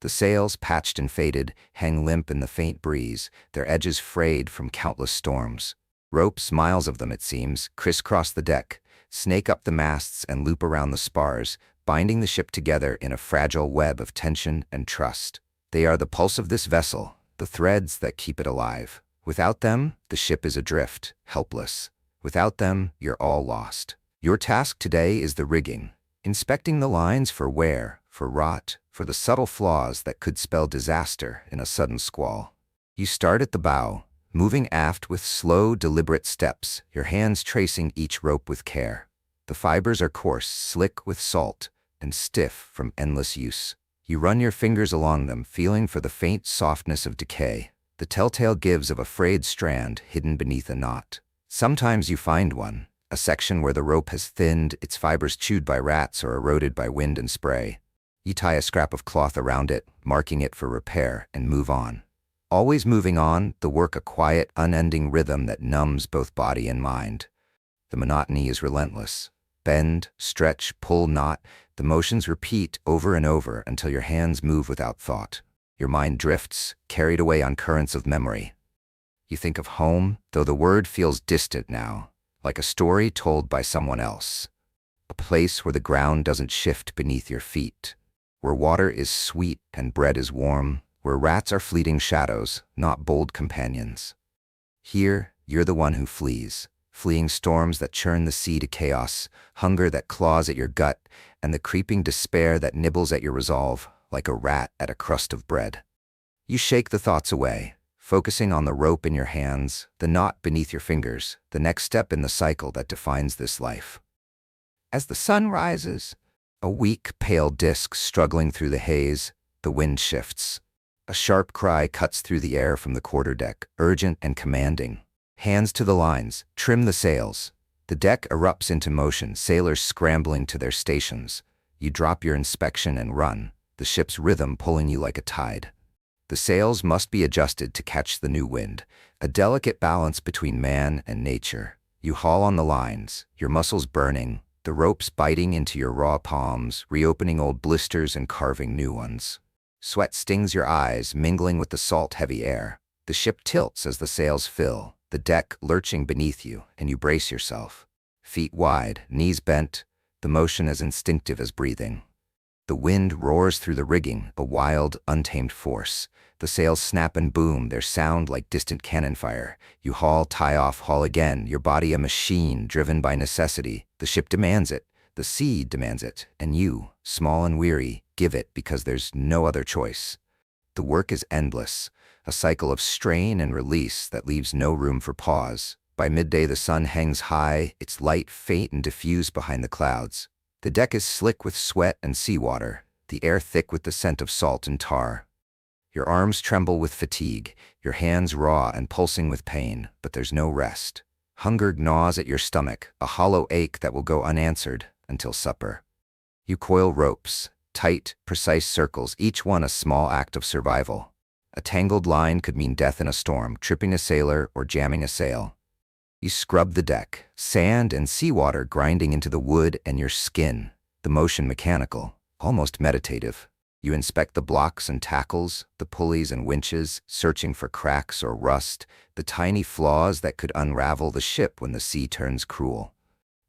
The sails, patched and faded, hang limp in the faint breeze, their edges frayed from countless storms. Ropes, miles of them it seems, crisscross the deck, snake up the masts and loop around the spars, binding the ship together in a fragile web of tension and trust. They are the pulse of this vessel, the threads that keep it alive. Without them, the ship is adrift, helpless. Without them, you're all lost. Your task today is the rigging, inspecting the lines for wear, for rot, for the subtle flaws that could spell disaster in a sudden squall. You start at the bow, moving aft with slow, deliberate steps, your hands tracing each rope with care. The fibers are coarse, slick with salt, and stiff from endless use. You run your fingers along them, feeling for the faint softness of decay, the telltale gives of a frayed strand hidden beneath a knot. Sometimes you find one, a section where the rope has thinned, its fibers chewed by rats or eroded by wind and spray. You tie a scrap of cloth around it, marking it for repair, and move on. Always moving on, the work a quiet, unending rhythm that numbs both body and mind. The monotony is relentless. Bend, stretch, pull, knot, the motions repeat over and over until your hands move without thought. Your mind drifts, carried away on currents of memory. You think of home, though the word feels distant now, like a story told by someone else. A place where the ground doesn't shift beneath your feet, where water is sweet and bread is warm, where rats are fleeting shadows, not bold companions. Here, you're the one who flees, fleeing storms that churn the sea to chaos, hunger that claws at your gut, and the creeping despair that nibbles at your resolve, like a rat at a crust of bread. You shake the thoughts away, focusing on the rope in your hands, the knot beneath your fingers, the next step in the cycle that defines this life. As the sun rises, a weak, pale disk struggling through the haze, the wind shifts. A sharp cry cuts through the air from the quarterdeck, urgent and commanding. Hands to the lines, trim the sails. The deck erupts into motion, sailors scrambling to their stations. You drop your inspection and run, the ship's rhythm pulling you like a tide. The sails must be adjusted to catch the new wind, a delicate balance between man and nature. You haul on the lines, your muscles burning, the ropes biting into your raw palms, reopening old blisters and carving new ones. Sweat stings your eyes, mingling with the salt-heavy air. The ship tilts as the sails fill, the deck lurching beneath you, and you brace yourself. Feet wide, knees bent, the motion as instinctive as breathing. The wind roars through the rigging, a wild, untamed force. The sails snap and boom, their sound like distant cannon fire. You haul, tie off, haul again, your body a machine driven by necessity. The ship demands it. The sea demands it, and you, small and weary, give it because there's no other choice. The work is endless, a cycle of strain and release that leaves no room for pause. By midday the sun hangs high, its light faint and diffuse behind the clouds. The deck is slick with sweat and seawater, the air thick with the scent of salt and tar. Your arms tremble with fatigue, your hands raw and pulsing with pain, but there's no rest. Hunger gnaws at your stomach, a hollow ache that will go unanswered until supper. You coil ropes, tight, precise circles, each one a small act of survival. A tangled line could mean death in a storm, tripping a sailor or jamming a sail. You scrub the deck, sand and seawater grinding into the wood and your skin, the motion mechanical, almost meditative. You inspect the blocks and tackles, the pulleys and winches, searching for cracks or rust, the tiny flaws that could unravel the ship when the sea turns cruel.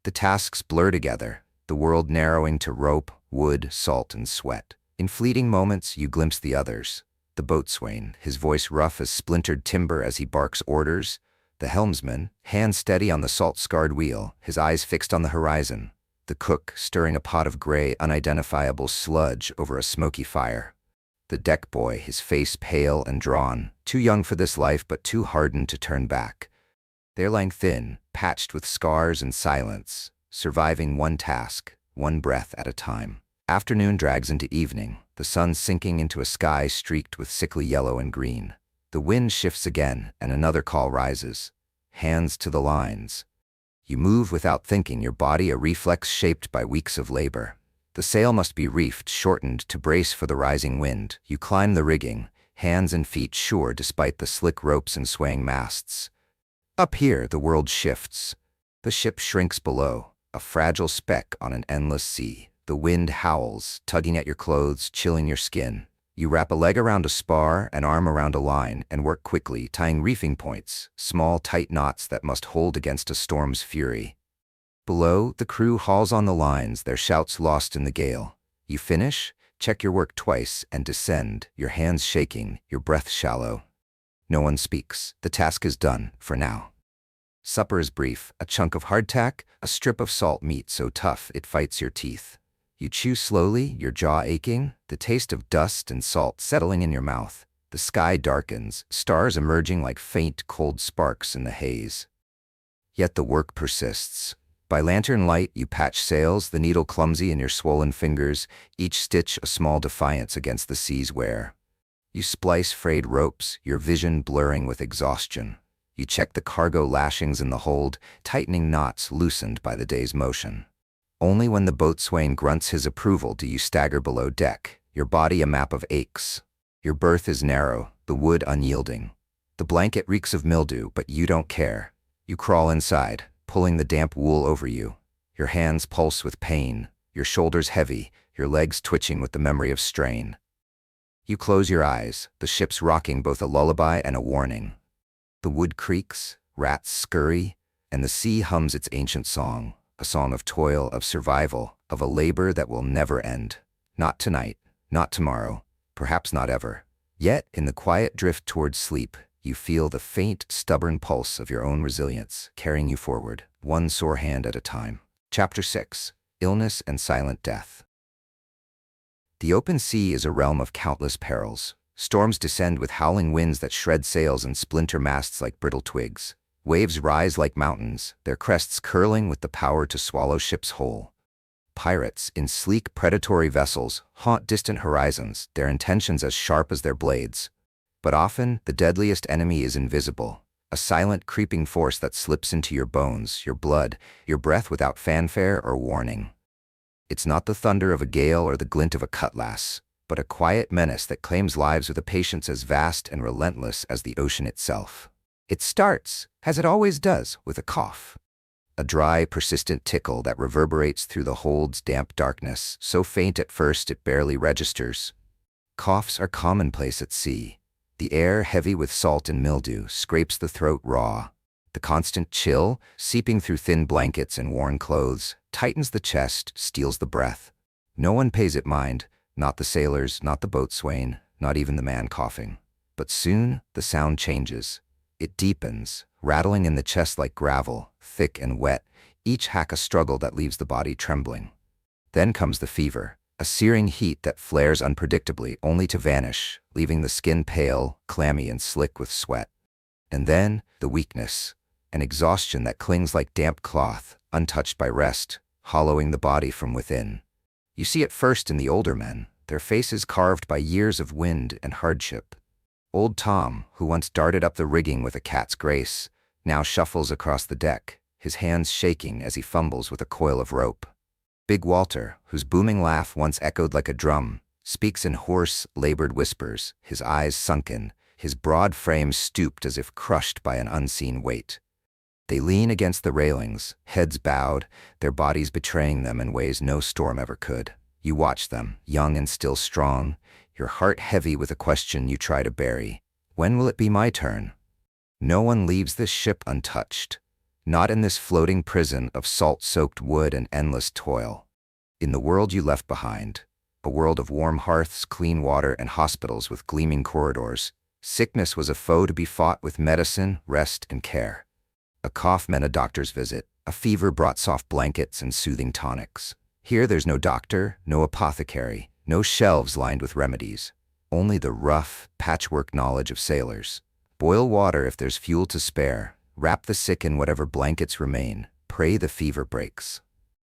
The tasks blur together, the world narrowing to rope, wood, salt, and sweat. In fleeting moments, you glimpse the others. The boatswain, his voice rough as splintered timber as he barks orders. The helmsman, hands steady on the salt-scarred wheel, his eyes fixed on the horizon. The cook, stirring a pot of gray, unidentifiable sludge over a smoky fire. The deck boy, his face pale and drawn, too young for this life but too hardened to turn back. They're lying thin, patched with scars and silence, surviving one task, one breath at a time. Afternoon drags into evening, the sun sinking into a sky streaked with sickly yellow and green. The wind shifts again, and another call rises. Hands to the lines. You move without thinking, your body a reflex shaped by weeks of labor. The sail must be reefed, shortened to brace for the rising wind. You climb the rigging, hands and feet sure despite the slick ropes and swaying masts. Up here, the world shifts. The ship shrinks below, a fragile speck on an endless sea. The wind howls, tugging at your clothes, chilling your skin. You wrap a leg around a spar, an arm around a line, and work quickly, tying reefing points, small, tight knots that must hold against a storm's fury. Below, the crew hauls on the lines, their shouts lost in the gale. You finish, check your work twice, and descend, your hands shaking, your breath shallow. No one speaks. The task is done, for now. Supper is brief, a chunk of hardtack, a strip of salt meat so tough it fights your teeth. You chew slowly, your jaw aching, the taste of dust and salt settling in your mouth. The sky darkens, stars emerging like faint, cold sparks in the haze. Yet the work persists. By lantern light, you patch sails, the needle clumsy in your swollen fingers, each stitch a small defiance against the sea's wear. You splice frayed ropes, your vision blurring with exhaustion. You check the cargo lashings in the hold, tightening knots loosened by the day's motion. Only when the boatswain grunts his approval do you stagger below deck, your body a map of aches. Your berth is narrow, the wood unyielding. The blanket reeks of mildew, but you don't care. You crawl inside, pulling the damp wool over you. Your hands pulse with pain, your shoulders heavy, your legs twitching with the memory of strain. You close your eyes, the ship's rocking both a lullaby and a warning. The wood creaks, rats scurry, and the sea hums its ancient song. A song of toil, of survival, of a labor that will never end. Not tonight, not tomorrow, perhaps not ever. Yet, in the quiet drift towards sleep, you feel the faint, stubborn pulse of your own resilience, carrying you forward, one sore hand at a time. Chapter 6. Illness and Silent Death. The open sea is a realm of countless perils. Storms descend with howling winds that shred sails and splinter masts like brittle twigs. Waves rise like mountains, their crests curling with the power to swallow ships whole. Pirates, in sleek, predatory vessels, haunt distant horizons, their intentions as sharp as their blades. But often, the deadliest enemy is invisible, a silent, creeping force that slips into your bones, your blood, your breath without fanfare or warning. It's not the thunder of a gale or the glint of a cutlass, but a quiet menace that claims lives with a patience as vast and relentless as the ocean itself. It starts, as it always does, with a cough. A dry, persistent tickle that reverberates through the hold's damp darkness, so faint at first it barely registers. Coughs are commonplace at sea. The air, heavy with salt and mildew, scrapes the throat raw. The constant chill, seeping through thin blankets and worn clothes, tightens the chest, steals the breath. No one pays it mind, not the sailors, not the boatswain, not even the man coughing. But soon, the sound changes. It deepens, rattling in the chest like gravel, thick and wet, each hack a struggle that leaves the body trembling. Then comes the fever, a searing heat that flares unpredictably only to vanish, leaving the skin pale, clammy, and slick with sweat. And then, the weakness, an exhaustion that clings like damp cloth, untouched by rest, hollowing the body from within. You see it first in the older men, their faces carved by years of wind and hardship. Old Tom, who once darted up the rigging with a cat's grace, now shuffles across the deck, his hands shaking as he fumbles with a coil of rope. Big Walter, whose booming laugh once echoed like a drum, speaks in hoarse, labored whispers, his eyes sunken, his broad frame stooped as if crushed by an unseen weight. They lean against the railings, heads bowed, their bodies betraying them in ways no storm ever could. You watch them, young and still strong, your heart heavy with a question you try to bury. When will it be my turn? No one leaves this ship untouched. Not in this floating prison of salt-soaked wood and endless toil. In the world you left behind, a world of warm hearths, clean water, and hospitals with gleaming corridors, sickness was a foe to be fought with medicine, rest, and care. A cough meant a doctor's visit. A fever brought soft blankets and soothing tonics. Here there's no doctor, no apothecary, no shelves lined with remedies. Only the rough, patchwork knowledge of sailors. Boil water if there's fuel to spare. Wrap the sick in whatever blankets remain. Pray the fever breaks.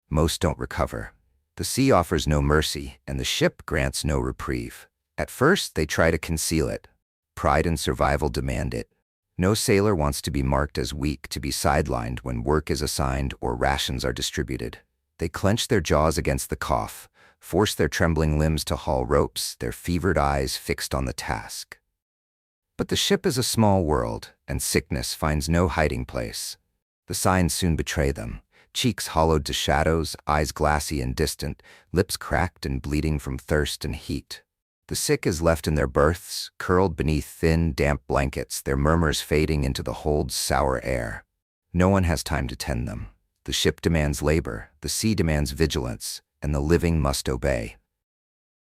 Most don't recover. The sea offers no mercy, and the ship grants no reprieve. At first, they try to conceal it. Pride and survival demand it. No sailor wants to be marked as weak, to be sidelined when work is assigned or rations are distributed. They clench their jaws against the cough, force their trembling limbs to haul ropes, their fevered eyes fixed on the task. But the ship is a small world, and sickness finds no hiding place. The signs soon betray them. Cheeks hollowed to shadows, eyes glassy and distant, lips cracked and bleeding from thirst and heat. The sick is left in their berths, curled beneath thin, damp blankets, their murmurs fading into the hold's sour air. No one has time to tend them. The ship demands labor, the sea demands vigilance, and the living must obey.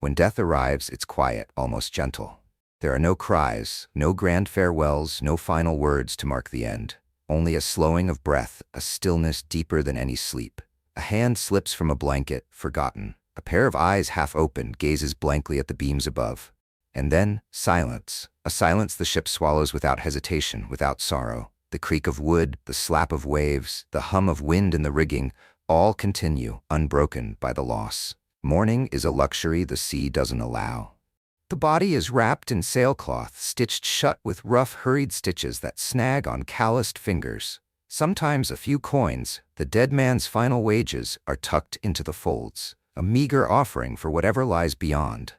When death arrives, it's quiet, almost gentle. There are no cries, no grand farewells, no final words to mark the end. Only a slowing of breath, a stillness deeper than any sleep. A hand slips from a blanket, forgotten. A pair of eyes half open gazes blankly at the beams above. And then, silence. A silence the ship swallows without hesitation, without sorrow. The creak of wood, the slap of waves, the hum of wind in the rigging, all continue, unbroken by the loss. Mourning is a luxury the sea doesn't allow. The body is wrapped in sailcloth, stitched shut with rough, hurried stitches that snag on calloused fingers. Sometimes a few coins, the dead man's final wages, are tucked into the folds, a meager offering for whatever lies beyond.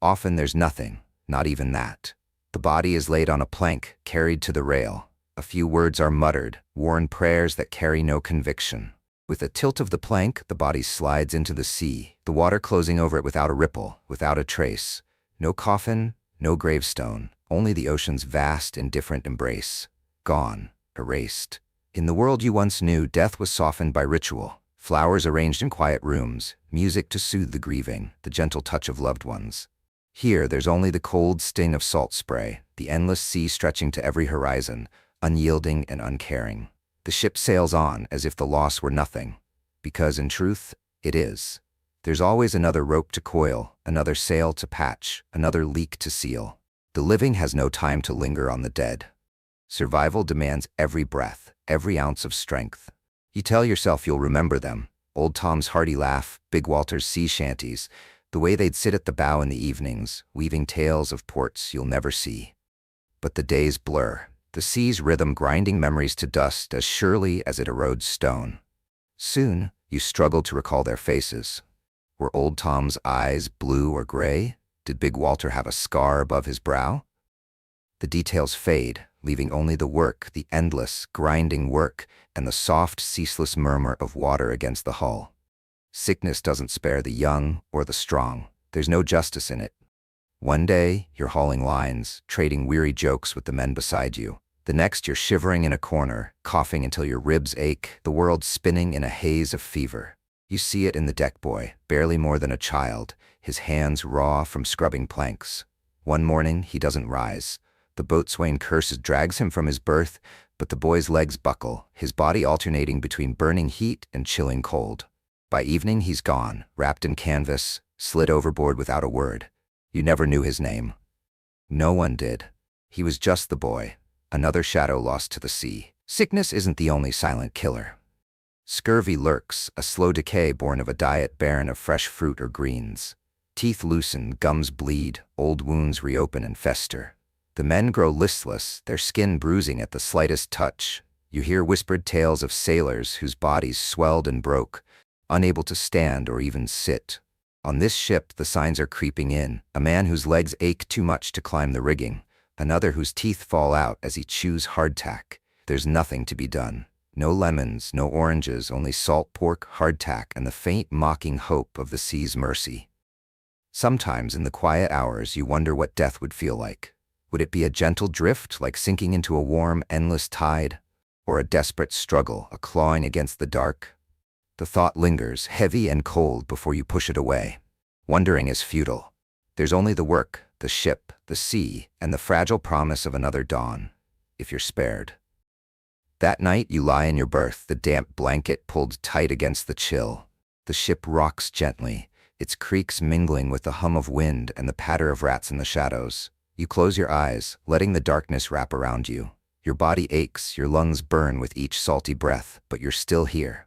Often there's nothing, not even that. The body is laid on a plank, carried to the rail. A few words are muttered, worn prayers that carry no conviction. With a tilt of the plank, the body slides into the sea, the water closing over it without a ripple, without a trace. No coffin, no gravestone, only the ocean's vast, indifferent embrace. Gone, erased. In the world you once knew, death was softened by ritual. Flowers arranged in quiet rooms, music to soothe the grieving, the gentle touch of loved ones. Here there's only the cold sting of salt spray, the endless sea stretching to every horizon, unyielding and uncaring. The ship sails on as if the loss were nothing, because in truth, it is. There's always another rope to coil, another sail to patch, another leak to seal. The living has no time to linger on the dead. Survival demands every breath, every ounce of strength. You tell yourself you'll remember them, old Tom's hearty laugh, Big Walter's sea shanties, the way they'd sit at the bow in the evenings, weaving tales of ports you'll never see. But the days blur, the sea's rhythm grinding memories to dust as surely as it erodes stone. Soon, you struggle to recall their faces. Were old Tom's eyes blue or gray? Did Big Walter have a scar above his brow? The details fade, leaving only the work, the endless, grinding work, and the soft, ceaseless murmur of water against the hull. Sickness doesn't spare the young or the strong. There's no justice in it. One day, you're hauling lines, trading weary jokes with the men beside you. The next, you're shivering in a corner, coughing until your ribs ache, the world spinning in a haze of fever. You see it in the deck boy, barely more than a child, his hands raw from scrubbing planks. One morning, he doesn't rise. The boatswain curses drags him from his berth, but the boy's legs buckle, his body alternating between burning heat and chilling cold. By evening he's gone, wrapped in canvas, slid overboard without a word. You never knew his name. No one did. He was just the boy, another shadow lost to the sea. Sickness isn't the only silent killer. Scurvy lurks, a slow decay born of a diet barren of fresh fruit or greens. Teeth loosen, gums bleed, old wounds reopen and fester. The men grow listless, their skin bruising at the slightest touch. You hear whispered tales of sailors whose bodies swelled and broke, unable to stand or even sit. On this ship, the signs are creeping in: a man whose legs ache too much to climb the rigging, another whose teeth fall out as he chews hardtack. There's nothing to be done. No lemons, no oranges, only salt pork, hardtack, and the faint, mocking hope of the sea's mercy. Sometimes in the quiet hours you wonder what death would feel like. Would it be a gentle drift, like sinking into a warm, endless tide? Or a desperate struggle, a clawing against the dark? The thought lingers, heavy and cold, before you push it away. Wondering is futile. There's only the work, the ship, the sea, and the fragile promise of another dawn, if you're spared. That night you lie in your berth, the damp blanket pulled tight against the chill. The ship rocks gently, its creaks mingling with the hum of wind and the patter of rats in the shadows. You close your eyes, letting the darkness wrap around you. Your body aches, your lungs burn with each salty breath, but you're still here.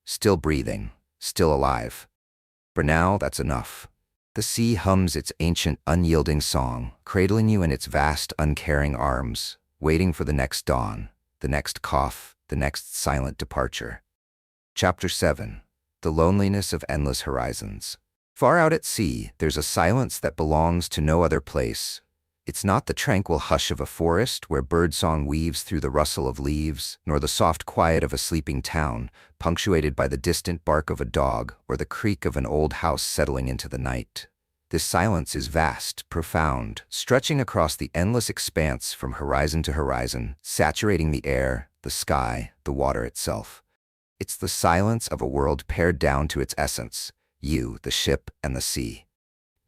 Still breathing, still alive. For now, that's enough. The sea hums its ancient, unyielding song, cradling you in its vast, uncaring arms, waiting for the next dawn, the next cough, the next silent departure. Chapter 7. The Loneliness of Endless Horizons. Far out at sea, there's a silence that belongs to no other place. It's not the tranquil hush of a forest where birdsong weaves through the rustle of leaves, nor the soft quiet of a sleeping town, punctuated by the distant bark of a dog or the creak of an old house settling into the night. This silence is vast, profound, stretching across the endless expanse from horizon to horizon, saturating the air, the sky, the water itself. It's the silence of a world pared down to its essence: you, the ship, and the sea.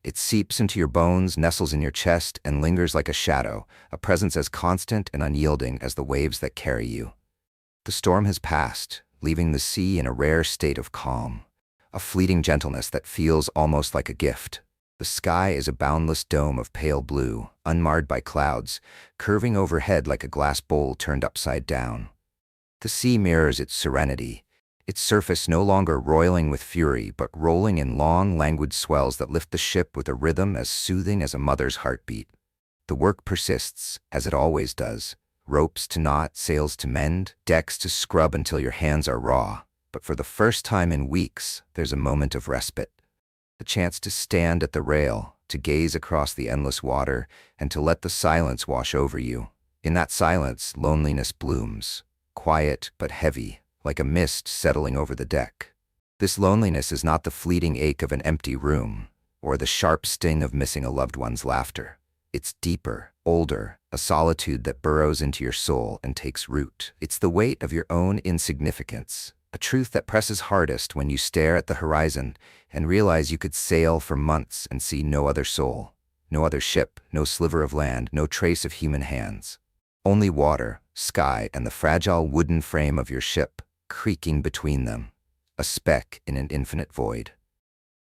It seeps into your bones, nestles in your chest, and lingers like a shadow, a presence as constant and unyielding as the waves that carry you. The storm has passed, leaving the sea in a rare state of calm, a fleeting gentleness that feels almost like a gift. The sky is a boundless dome of pale blue, unmarred by clouds, curving overhead like a glass bowl turned upside down. The sea mirrors its serenity, its surface no longer roiling with fury, but rolling in long, languid swells that lift the ship with a rhythm as soothing as a mother's heartbeat. The work persists, as it always does. Ropes to knot, sails to mend, decks to scrub until your hands are raw. But for the first time in weeks, there's a moment of respite. The chance to stand at the rail, to gaze across the endless water, and to let the silence wash over you. In that silence, loneliness blooms, quiet but heavy, like a mist settling over the deck. This loneliness is not the fleeting ache of an empty room, or the sharp sting of missing a loved one's laughter. It's deeper, older, a solitude that burrows into your soul and takes root. It's the weight of your own insignificance, a truth that presses hardest when you stare at the horizon and realize you could sail for months and see no other soul, no other ship, no sliver of land, no trace of human hands. Only water, sky, and the fragile wooden frame of your ship, creaking between them, a speck in an infinite void.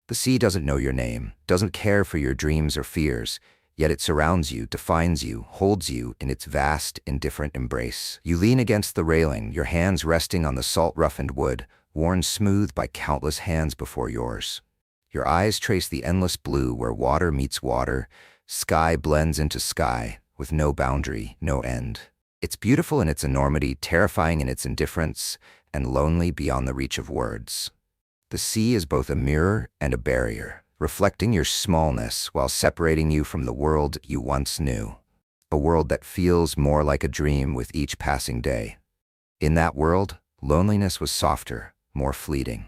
The sea doesn't know your name, doesn't care for your dreams or fears, yet it surrounds you, defines you, holds you in its vast, indifferent embrace. You lean against the railing, your hands resting on the salt-roughened wood, worn smooth by countless hands before yours. Your eyes trace the endless blue where water meets water, sky blends into sky, with no boundary, no end. It's beautiful in its enormity, terrifying in its indifference, and lonely beyond the reach of words. The sea is both a mirror and a barrier, reflecting your smallness while separating you from the world you once knew. A world that feels more like a dream with each passing day. In that world, loneliness was softer, more fleeting.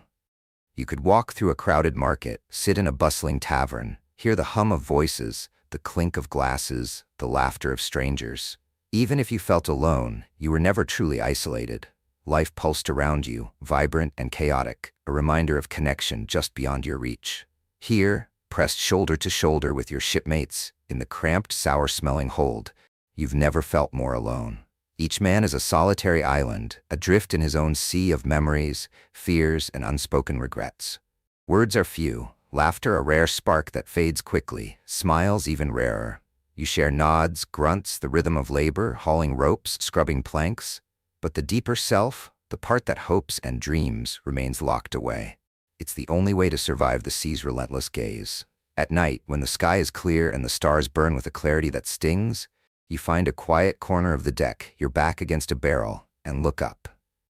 You could walk through a crowded market, sit in a bustling tavern, hear the hum of voices, the clink of glasses, the laughter of strangers. Even if you felt alone, you were never truly isolated. Life pulsed around you, vibrant and chaotic, a reminder of connection just beyond your reach. Here, pressed shoulder to shoulder with your shipmates, in the cramped, sour-smelling hold, you've never felt more alone. Each man is a solitary island, adrift in his own sea of memories, fears, and unspoken regrets. Words are few, laughter a rare spark that fades quickly, smiles even rarer. You share nods, grunts, the rhythm of labor, hauling ropes, scrubbing planks. But the deeper self, the part that hopes and dreams, remains locked away. It's the only way to survive the sea's relentless gaze. At night, when the sky is clear and the stars burn with a clarity that stings, you find a quiet corner of the deck, your back against a barrel, and look up.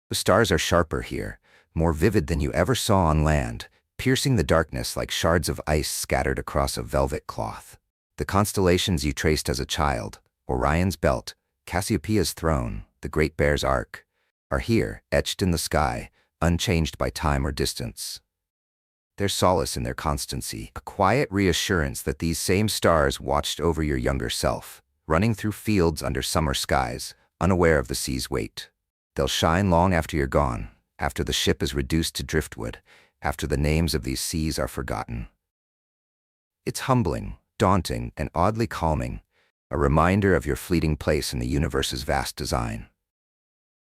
The stars are sharper here, more vivid than you ever saw on land, piercing the darkness like shards of ice scattered across a velvet cloth. The constellations you traced as a child, Orion's belt, Cassiopeia's throne, the Great Bear's arc, are here, etched in the sky, unchanged by time or distance. There's solace in their constancy, a quiet reassurance that these same stars watched over your younger self, running through fields under summer skies, unaware of the sea's weight. They'll shine long after you're gone, after the ship is reduced to driftwood, after the names of these seas are forgotten. It's humbling, daunting, and oddly calming, a reminder of your fleeting place in the universe's vast design.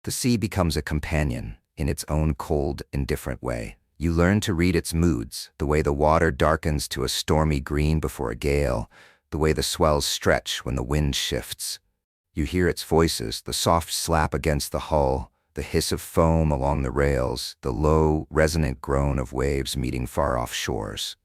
The sea becomes a companion, in its own cold, indifferent way. You learn to read its moods, the way the water darkens to a stormy green before a gale, the way the swells stretch when the wind shifts. You hear its voices, the soft slap against the hull, the hiss of foam along the rails, the low, resonant groan of waves meeting far-off shores.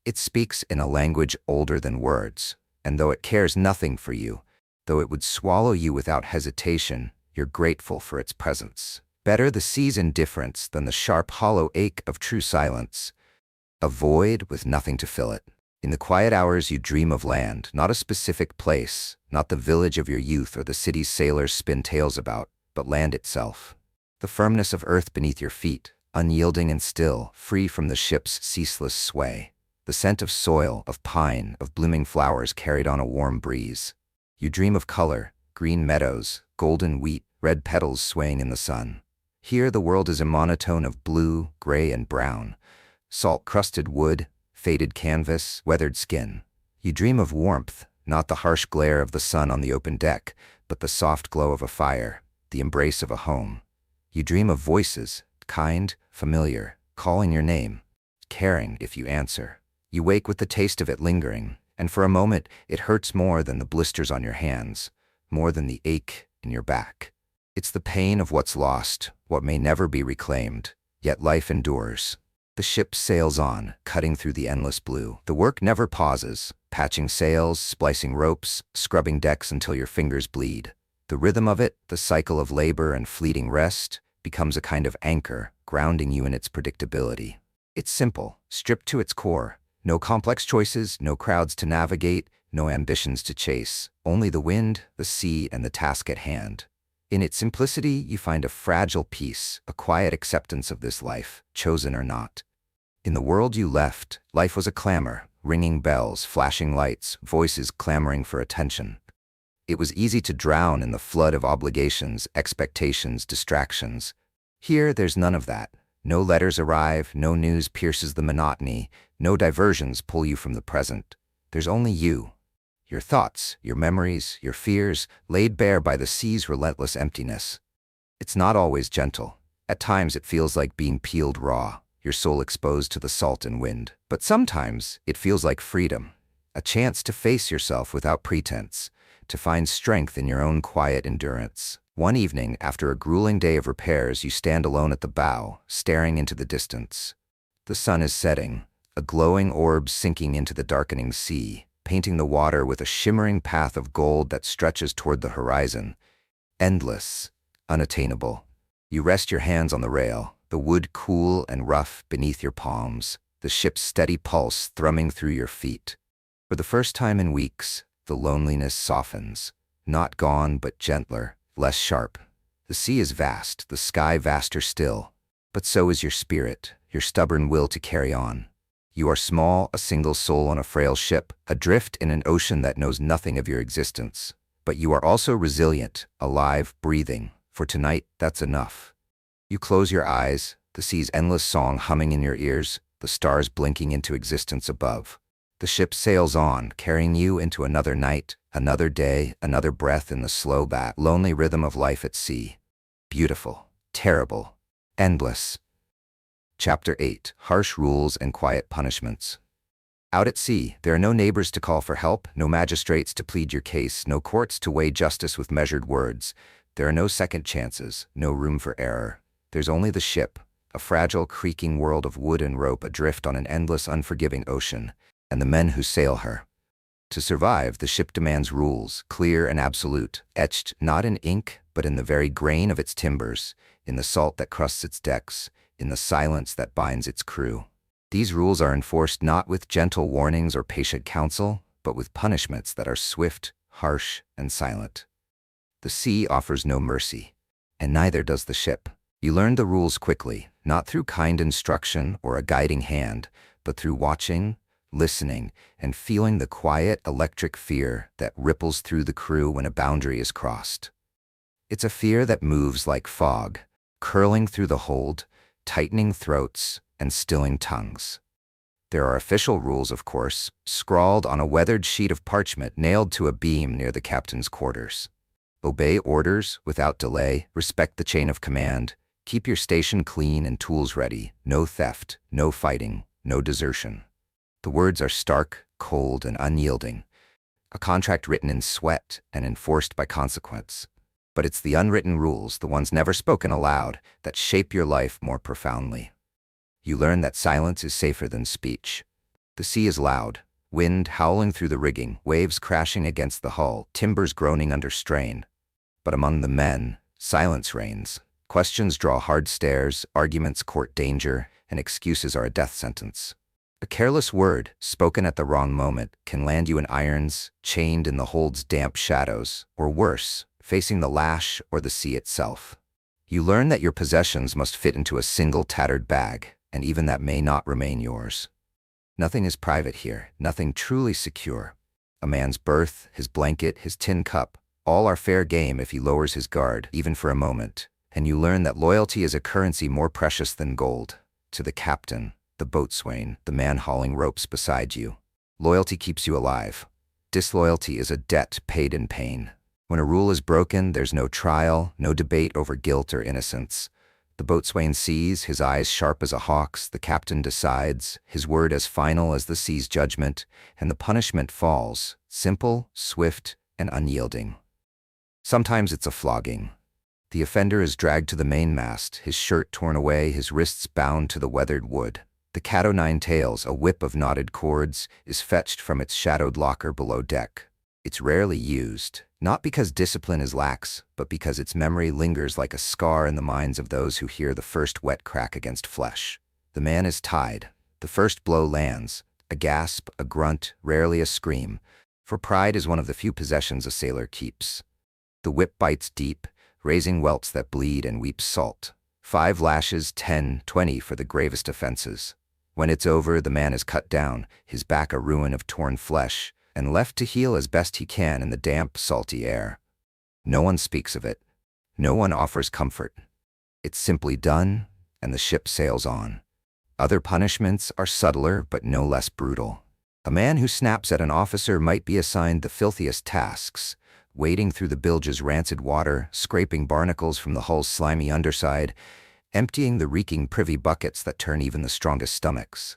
It speaks in a language older than words, and though it cares nothing for you, though it would swallow you without hesitation, you're grateful for its presence. Better the sea's indifference than the sharp, hollow ache of true silence, a void with nothing to fill it. In the quiet hours you dream of land, not a specific place, not the village of your youth or the city's sailors spin tales about, but land itself. The firmness of earth beneath your feet, unyielding and still, free from the ship's ceaseless sway. The scent of soil, of pine, of blooming flowers carried on a warm breeze. You dream of color, green meadows, golden wheat, red petals swaying in the sun. Here the world is a monotone of blue, gray, and brown, salt-crusted wood, faded canvas, weathered skin. You dream of warmth, not the harsh glare of the sun on the open deck, but the soft glow of a fire, the embrace of a home. You dream of voices, kind, familiar, calling your name, caring if you answer. You wake with the taste of it lingering, and for a moment it hurts more than the blisters on your hands, more than the ache in your back. It's the pain of what's lost, what may never be reclaimed, yet life endures. The ship sails on, cutting through the endless blue. The work never pauses, patching sails, splicing ropes, scrubbing decks until your fingers bleed. The rhythm of it, the cycle of labor and fleeting rest, becomes a kind of anchor, grounding you in its predictability. It's simple, stripped to its core. No complex choices, no crowds to navigate, no ambitions to chase. Only the wind, the sea, and the task at hand. In its simplicity, you find a fragile peace, a quiet acceptance of this life, chosen or not. In the world you left, life was a clamor, ringing bells, flashing lights, voices clamoring for attention. It was easy to drown in the flood of obligations, expectations, distractions. Here, there's none of that. No letters arrive, no news pierces the monotony, no diversions pull you from the present. There's only you. Your thoughts, your memories, your fears, laid bare by the sea's relentless emptiness. It's not always gentle. At times it feels like being peeled raw, your soul exposed to the salt and wind. But sometimes it feels like freedom, a chance to face yourself without pretense, to find strength in your own quiet endurance. One evening, after a grueling day of repairs, you stand alone at the bow, staring into the distance. The sun is setting, a glowing orb sinking into the darkening sea, painting the water with a shimmering path of gold that stretches toward the horizon. Endless, unattainable. You rest your hands on the rail, the wood cool and rough beneath your palms, the ship's steady pulse thrumming through your feet. For the first time in weeks, the loneliness softens, not gone but gentler, less sharp. The sea is vast, the sky vaster still, but so is your spirit, your stubborn will to carry on. You are small, a single soul on a frail ship, adrift in an ocean that knows nothing of your existence. But you are also resilient, alive, breathing. For tonight, that's enough. You close your eyes, the sea's endless song humming in your ears, the stars blinking into existence above. The ship sails on, carrying you into another night, another day, another breath in the slow, lonely rhythm of life at sea. Beautiful, terrible, endless. Chapter 8: Harsh Rules and Quiet Punishments. Out at sea, there are no neighbors to call for help, no magistrates to plead your case, no courts to weigh justice with measured words. There are no second chances, no room for error. There's only the ship, a fragile, creaking world of wood and rope adrift on an endless, unforgiving ocean, and the men who sail her. To survive, the ship demands rules, clear and absolute, etched not in ink, but in the very grain of its timbers, in the salt that crusts its decks, in the silence that binds its crew. These rules are enforced not with gentle warnings or patient counsel, but with punishments that are swift, harsh, and silent. The sea offers no mercy, and neither does the ship. You learn the rules quickly, not through kind instruction or a guiding hand, but through watching, listening, and feeling the quiet, electric fear that ripples through the crew when a boundary is crossed. It's a fear that moves like fog, curling through the hold, tightening throats, and stilling tongues. There are official rules, of course, scrawled on a weathered sheet of parchment nailed to a beam near the captain's quarters. Obey orders without delay, respect the chain of command, keep your station clean and tools ready, no theft, no fighting, no desertion. The words are stark, cold, and unyielding, a contract written in sweat and enforced by consequence. But it's the unwritten rules, the ones never spoken aloud, that shape your life more profoundly. You learn that silence is safer than speech. The sea is loud, wind howling through the rigging, waves crashing against the hull, timbers groaning under strain. But among the men, silence reigns. Questions draw hard stares, arguments court danger, and excuses are a death sentence. A careless word, spoken at the wrong moment, can land you in irons, chained in the hold's damp shadows, or worse, facing the lash or the sea itself. You learn that your possessions must fit into a single tattered bag, and even that may not remain yours. Nothing is private here, nothing truly secure. A man's berth, his blanket, his tin cup, all are fair game if he lowers his guard, even for a moment, and you learn that loyalty is a currency more precious than gold. To the captain, the boatswain, the man hauling ropes beside you. Loyalty keeps you alive. Disloyalty is a debt paid in pain. When a rule is broken, there's no trial, no debate over guilt or innocence. The boatswain sees, his eyes sharp as a hawk's, the captain decides, his word as final as the sea's judgment, and the punishment falls, simple, swift, and unyielding. Sometimes it's a flogging. The offender is dragged to the mainmast, his shirt torn away, his wrists bound to the weathered wood. The cat o' nine tails, a whip of knotted cords, is fetched from its shadowed locker below deck. It's rarely used, not because discipline is lax, but because its memory lingers like a scar in the minds of those who hear the first wet crack against flesh. The man is tied. The first blow lands. A gasp, a grunt, rarely a scream, for pride is one of the few possessions a sailor keeps. The whip bites deep, raising welts that bleed and weeps salt. 5 lashes, 10, 20 for the gravest offenses. When it's over, the man is cut down, his back a ruin of torn flesh, and left to heal as best he can in the damp, salty air. No one speaks of it. No one offers comfort. It's simply done, and the ship sails on. Other punishments are subtler but no less brutal. A man who snaps at an officer might be assigned the filthiest tasks, wading through the bilge's rancid water, scraping barnacles from the hull's slimy underside, emptying the reeking privy buckets that turn even the strongest stomachs.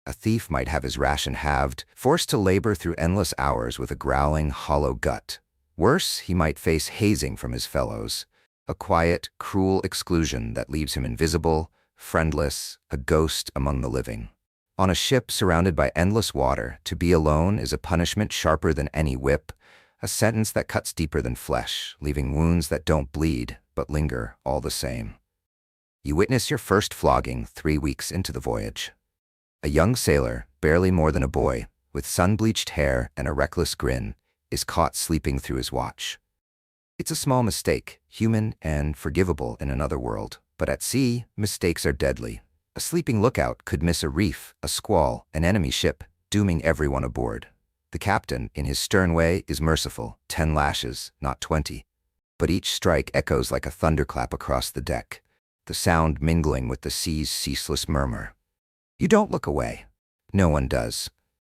A thief might have his ration halved, forced to labor through endless hours with a growling, hollow gut. Worse, he might face hazing from his fellows, a quiet, cruel exclusion that leaves him invisible, friendless, a ghost among the living. On a ship surrounded by endless water, to be alone is a punishment sharper than any whip, a sentence that cuts deeper than flesh, leaving wounds that don't bleed, but linger all the same. You witness your first flogging 3 weeks into the voyage. A young sailor, barely more than a boy, with sun-bleached hair and a reckless grin, is caught sleeping through his watch. It's a small mistake, human and forgivable in another world, but at sea, mistakes are deadly. A sleeping lookout could miss a reef, a squall, an enemy ship, dooming everyone aboard. The captain, in his stern way, is merciful, 10 lashes, not 20. But each strike echoes like a thunderclap across the deck, the sound mingling with the sea's ceaseless murmur. You don't look away. No one does.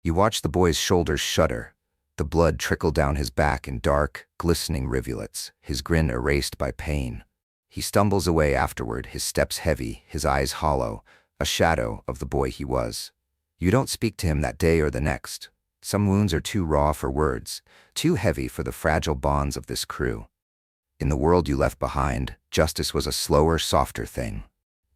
You watch the boy's shoulders shudder, the blood trickle down his back in dark, glistening rivulets, his grin erased by pain. He stumbles away afterward, his steps heavy, his eyes hollow, a shadow of the boy he was. You don't speak to him that day or the next. Some wounds are too raw for words, too heavy for the fragile bonds of this crew. In the world you left behind, justice was a slower, softer thing.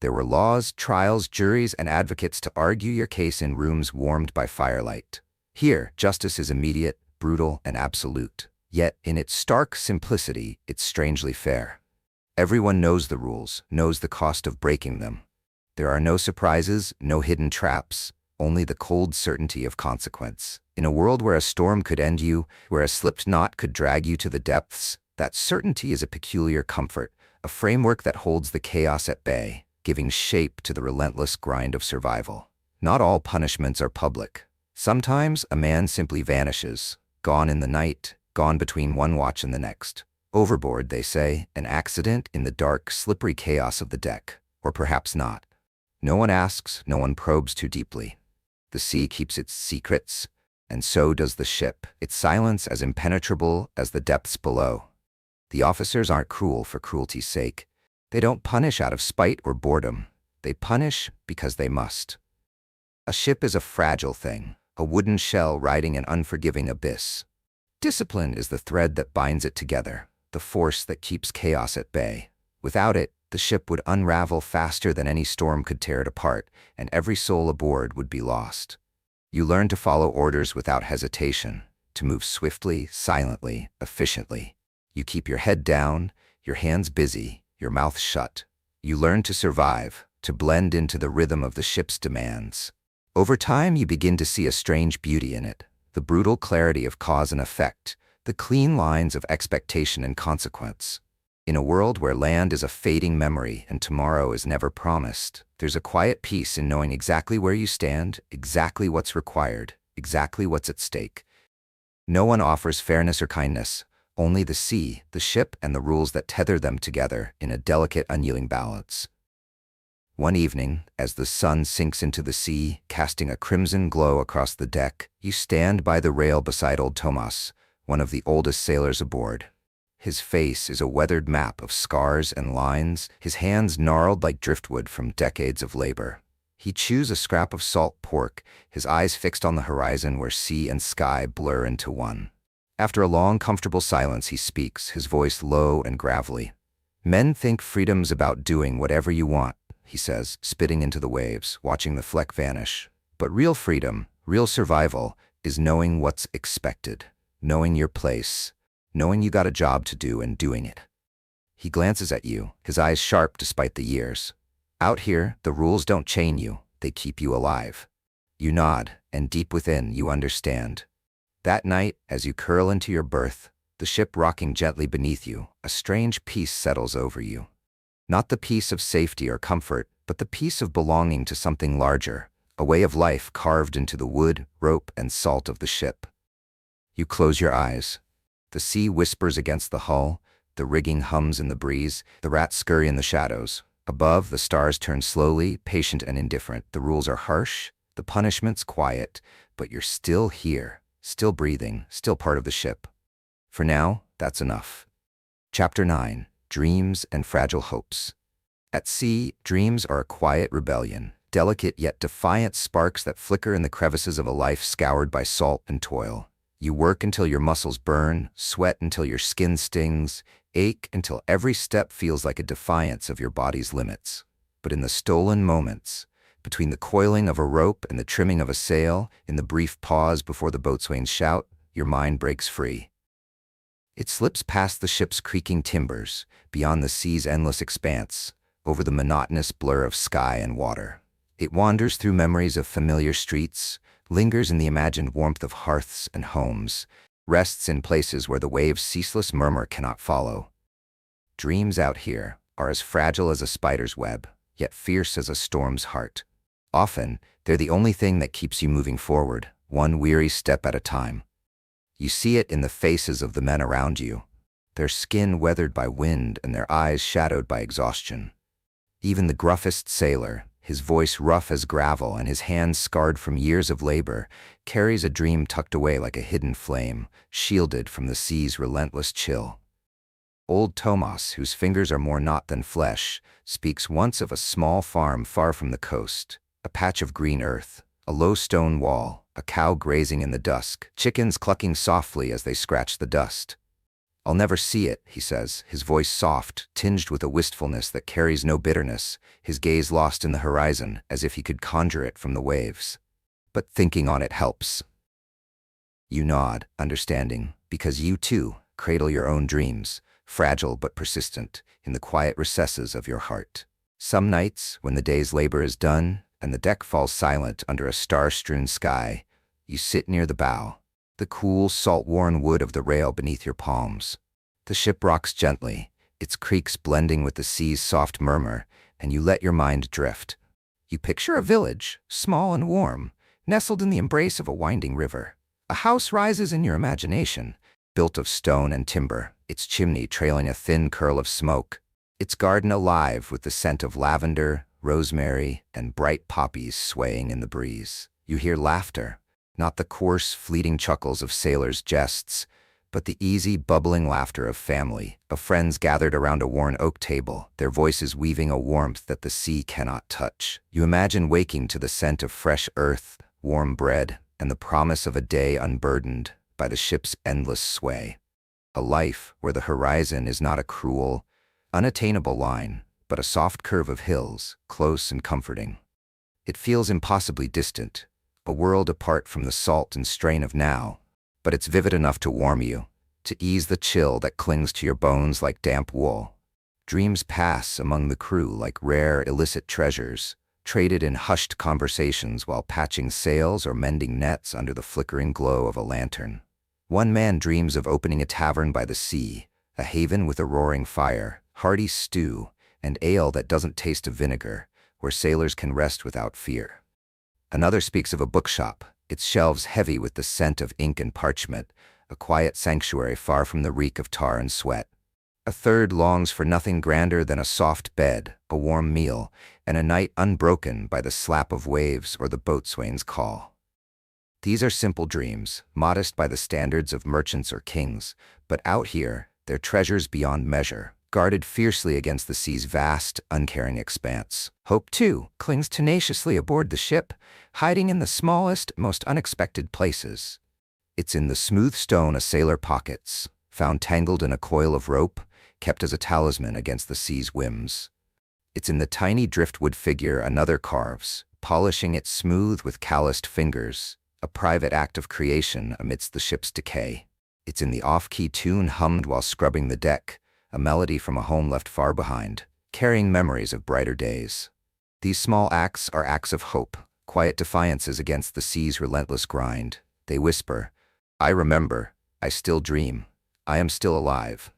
There were laws, trials, juries, and advocates to argue your case in rooms warmed by firelight. Here, justice is immediate, brutal, and absolute. Yet, in its stark simplicity, it's strangely fair. Everyone knows the rules, knows the cost of breaking them. There are no surprises, no hidden traps, only the cold certainty of consequence. In a world where a storm could end you, where a slipped knot could drag you to the depths, that certainty is a peculiar comfort, a framework that holds the chaos at bay, giving shape to the relentless grind of survival. Not all punishments are public. Sometimes a man simply vanishes, gone in the night, gone between one watch and the next. Overboard, they say, an accident in the dark, slippery chaos of the deck, or perhaps not. No one asks, no one probes too deeply. The sea keeps its secrets, and so does the ship, its silence as impenetrable as the depths below. The officers aren't cruel for cruelty's sake. They don't punish out of spite or boredom. They punish because they must. A ship is a fragile thing, a wooden shell riding an unforgiving abyss. Discipline is the thread that binds it together, the force that keeps chaos at bay. Without it, the ship would unravel faster than any storm could tear it apart, and every soul aboard would be lost. You learn to follow orders without hesitation, to move swiftly, silently, efficiently. You keep your head down, your hands busy, your mouth shut. You learn to survive, to blend into the rhythm of the ship's demands. Over time, you begin to see a strange beauty in it, the brutal clarity of cause and effect, the clean lines of expectation and consequence. In a world where land is a fading memory and tomorrow is never promised, there's a quiet peace in knowing exactly where you stand, exactly what's required, exactly what's at stake. No one offers fairness or kindness, only the sea, the ship, and the rules that tether them together in a delicate, unyielding balance. One evening, as the sun sinks into the sea, casting a crimson glow across the deck, you stand by the rail beside old Tomas, one of the oldest sailors aboard. His face is a weathered map of scars and lines, his hands gnarled like driftwood from decades of labor. He chews a scrap of salt pork, his eyes fixed on the horizon where sea and sky blur into one. After a long, comfortable silence, he speaks, his voice low and gravelly. "Men think freedom's about doing whatever you want," he says, spitting into the waves, watching the fleck vanish. "But real freedom, real survival, is knowing what's expected, knowing your place, knowing you got a job to do and doing it." He glances at you, his eyes sharp despite the years. "Out here, the rules don't chain you, they keep you alive." You nod, and deep within, you understand. That night, as you curl into your berth, the ship rocking gently beneath you, a strange peace settles over you. Not the peace of safety or comfort, but the peace of belonging to something larger, a way of life carved into the wood, rope, and salt of the ship. You close your eyes. The sea whispers against the hull, the rigging hums in the breeze, the rats scurry in the shadows. Above, the stars turn slowly, patient and indifferent. The rules are harsh, the punishment's quiet, but you're still here, still breathing, still part of the ship. For now, that's enough. Chapter 9. Dreams and Fragile Hopes. At sea, dreams are a quiet rebellion, delicate yet defiant sparks that flicker in the crevices of a life scoured by salt and toil. You work until your muscles burn, sweat until your skin stings, ache until every step feels like a defiance of your body's limits. But in the stolen moments, between the coiling of a rope and the trimming of a sail, in the brief pause before the boatswain's shout, your mind breaks free. It slips past the ship's creaking timbers, beyond the sea's endless expanse, over the monotonous blur of sky and water. It wanders through memories of familiar streets, lingers in the imagined warmth of hearths and homes, rests in places where the wave's ceaseless murmur cannot follow. Dreams out here are as fragile as a spider's web, yet fierce as a storm's heart. Often, they're the only thing that keeps you moving forward, one weary step at a time. You see it in the faces of the men around you, their skin weathered by wind and their eyes shadowed by exhaustion. Even the gruffest sailor, his voice rough as gravel and his hands scarred from years of labor, carries a dream tucked away like a hidden flame, shielded from the sea's relentless chill. Old Tomas, whose fingers are more knot than flesh, speaks once of a small farm far from the coast, a patch of green earth, a low stone wall, a cow grazing in the dusk, chickens clucking softly as they scratch the dust. "I'll never see it," he says, his voice soft, tinged with a wistfulness that carries no bitterness, his gaze lost in the horizon, as if he could conjure it from the waves. But thinking on it helps. You nod, understanding, because you, too, cradle your own dreams, fragile but persistent, in the quiet recesses of your heart. Some nights, when the day's labor is done, and the deck falls silent under a star-strewn sky, you sit near the bow, the cool, salt-worn wood of the rail beneath your palms. The ship rocks gently, its creaks blending with the sea's soft murmur, and you let your mind drift. You picture a village, small and warm, nestled in the embrace of a winding river. A house rises in your imagination, built of stone and timber, its chimney trailing a thin curl of smoke, its garden alive with the scent of lavender, rosemary, and bright poppies swaying in the breeze. You hear laughter, not the coarse, fleeting chuckles of sailors' jests, but the easy, bubbling laughter of family, of friends gathered around a worn oak table, their voices weaving a warmth that the sea cannot touch. You imagine waking to the scent of fresh earth, warm bread, and the promise of a day unburdened by the ship's endless sway. A life where the horizon is not a cruel, unattainable line, but a soft curve of hills, close and comforting. It feels impossibly distant, a world apart from the salt and strain of now, but it's vivid enough to warm you, to ease the chill that clings to your bones like damp wool. Dreams pass among the crew like rare, illicit treasures, traded in hushed conversations while patching sails or mending nets under the flickering glow of a lantern. One man dreams of opening a tavern by the sea, a haven with a roaring fire, hearty stew, and ale that doesn't taste of vinegar, where sailors can rest without fear. Another speaks of a bookshop, its shelves heavy with the scent of ink and parchment, a quiet sanctuary far from the reek of tar and sweat. A third longs for nothing grander than a soft bed, a warm meal, and a night unbroken by the slap of waves or the boatswain's call. These are simple dreams, modest by the standards of merchants or kings, but out here, they're treasures beyond measure, guarded fiercely against the sea's vast, uncaring expanse. Hope, too, clings tenaciously aboard the ship, hiding in the smallest, most unexpected places. It's in the smooth stone a sailor pockets, found tangled in a coil of rope, kept as a talisman against the sea's whims. It's in the tiny driftwood figure another carves, polishing it smooth with calloused fingers, a private act of creation amidst the ship's decay. It's in the off-key tune hummed while scrubbing the deck, a melody from a home left far behind, carrying memories of brighter days. These small acts are acts of hope, quiet defiances against the sea's relentless grind. They whisper, "I remember, I still dream, I am still alive."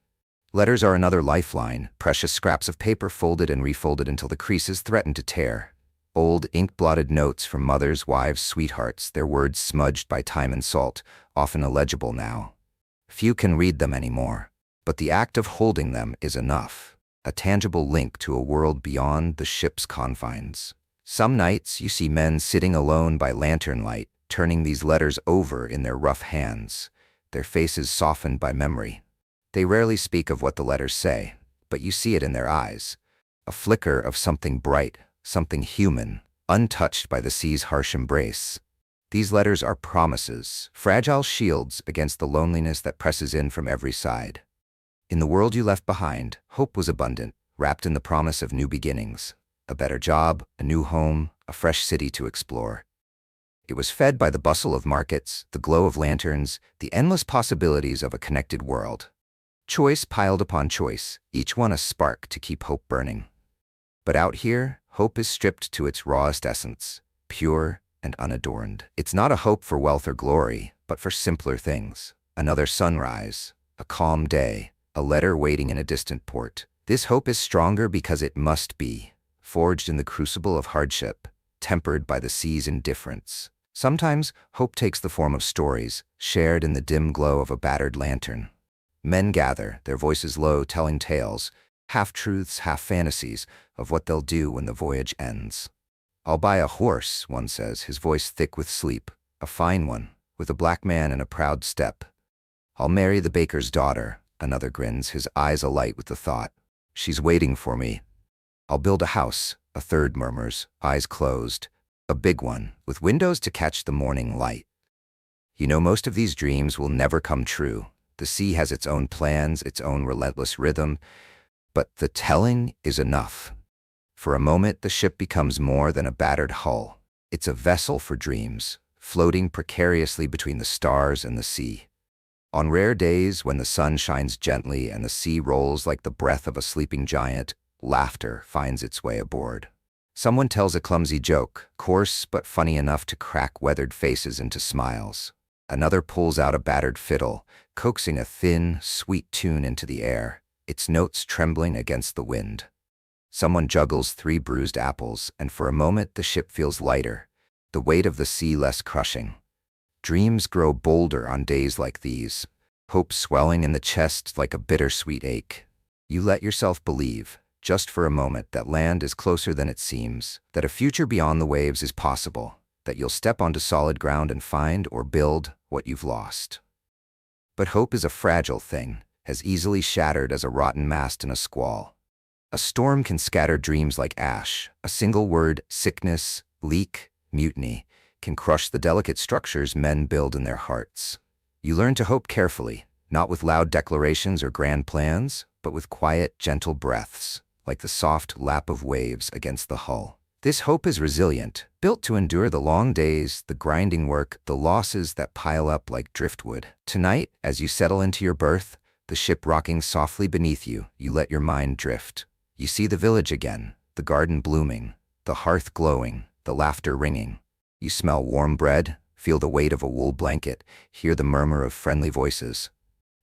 Letters are another lifeline, precious scraps of paper folded and refolded until the creases threaten to tear. Old, ink-blotted notes from mothers, wives, sweethearts, their words smudged by time and salt, often illegible now. Few can read them anymore, but the act of holding them is enough, a tangible link to a world beyond the ship's confines. Some nights you see men sitting alone by lantern light, turning these letters over in their rough hands, their faces softened by memory. They rarely speak of what the letters say, but you see it in their eyes, a flicker of something bright, something human, untouched by the sea's harsh embrace. These letters are promises, fragile shields against the loneliness that presses in from every side. In the world you left behind, hope was abundant, wrapped in the promise of new beginnings, a better job, a new home, a fresh city to explore. It was fed by the bustle of markets, the glow of lanterns, the endless possibilities of a connected world. Choice piled upon choice, each one a spark to keep hope burning. But out here, hope is stripped to its rawest essence, pure and unadorned. It's not a hope for wealth or glory, but for simpler things. Another sunrise, a calm day, a letter waiting in a distant port. This hope is stronger because it must be, forged in the crucible of hardship, tempered by the sea's indifference. Sometimes, hope takes the form of stories, shared in the dim glow of a battered lantern. Men gather, their voices low, telling tales, half-truths, half-fantasies, of what they'll do when the voyage ends. "I'll buy a horse," one says, his voice thick with sleep. "A fine one, with a black man and a proud step." "I'll marry the baker's daughter," another grins, his eyes alight with the thought. "She's waiting for me." "I'll build a house," a third murmurs, eyes closed. "A big one, with windows to catch the morning light." You know, most of these dreams will never come true. The sea has its own plans, its own relentless rhythm, but the telling is enough. For a moment, the ship becomes more than a battered hull. It's a vessel for dreams, floating precariously between the stars and the sea. On rare days, when the sun shines gently and the sea rolls like the breath of a sleeping giant, laughter finds its way aboard. Someone tells a clumsy joke, coarse but funny enough to crack weathered faces into smiles. Another pulls out a battered fiddle, coaxing a thin, sweet tune into the air, its notes trembling against the wind. Someone juggles 3 bruised apples, and for a moment the ship feels lighter, the weight of the sea less crushing. Dreams grow bolder on days like these, hope swelling in the chest like a bittersweet ache. You let yourself believe, just for a moment, that land is closer than it seems, that a future beyond the waves is possible, that you'll step onto solid ground and find or build what you've lost. But hope is a fragile thing, as easily shattered as a rotten mast in a squall. A storm can scatter dreams like ash. A single word, sickness, leak, mutiny, can crush the delicate structures men build in their hearts. You learn to hope carefully, not with loud declarations or grand plans, but with quiet, gentle breaths, like the soft lap of waves against the hull. This hope is resilient, built to endure the long days, the grinding work, the losses that pile up like driftwood. Tonight, as you settle into your berth, the ship rocking softly beneath you, you let your mind drift. You see the village again, the garden blooming, the hearth glowing, the laughter ringing. You smell warm bread, feel the weight of a wool blanket, hear the murmur of friendly voices.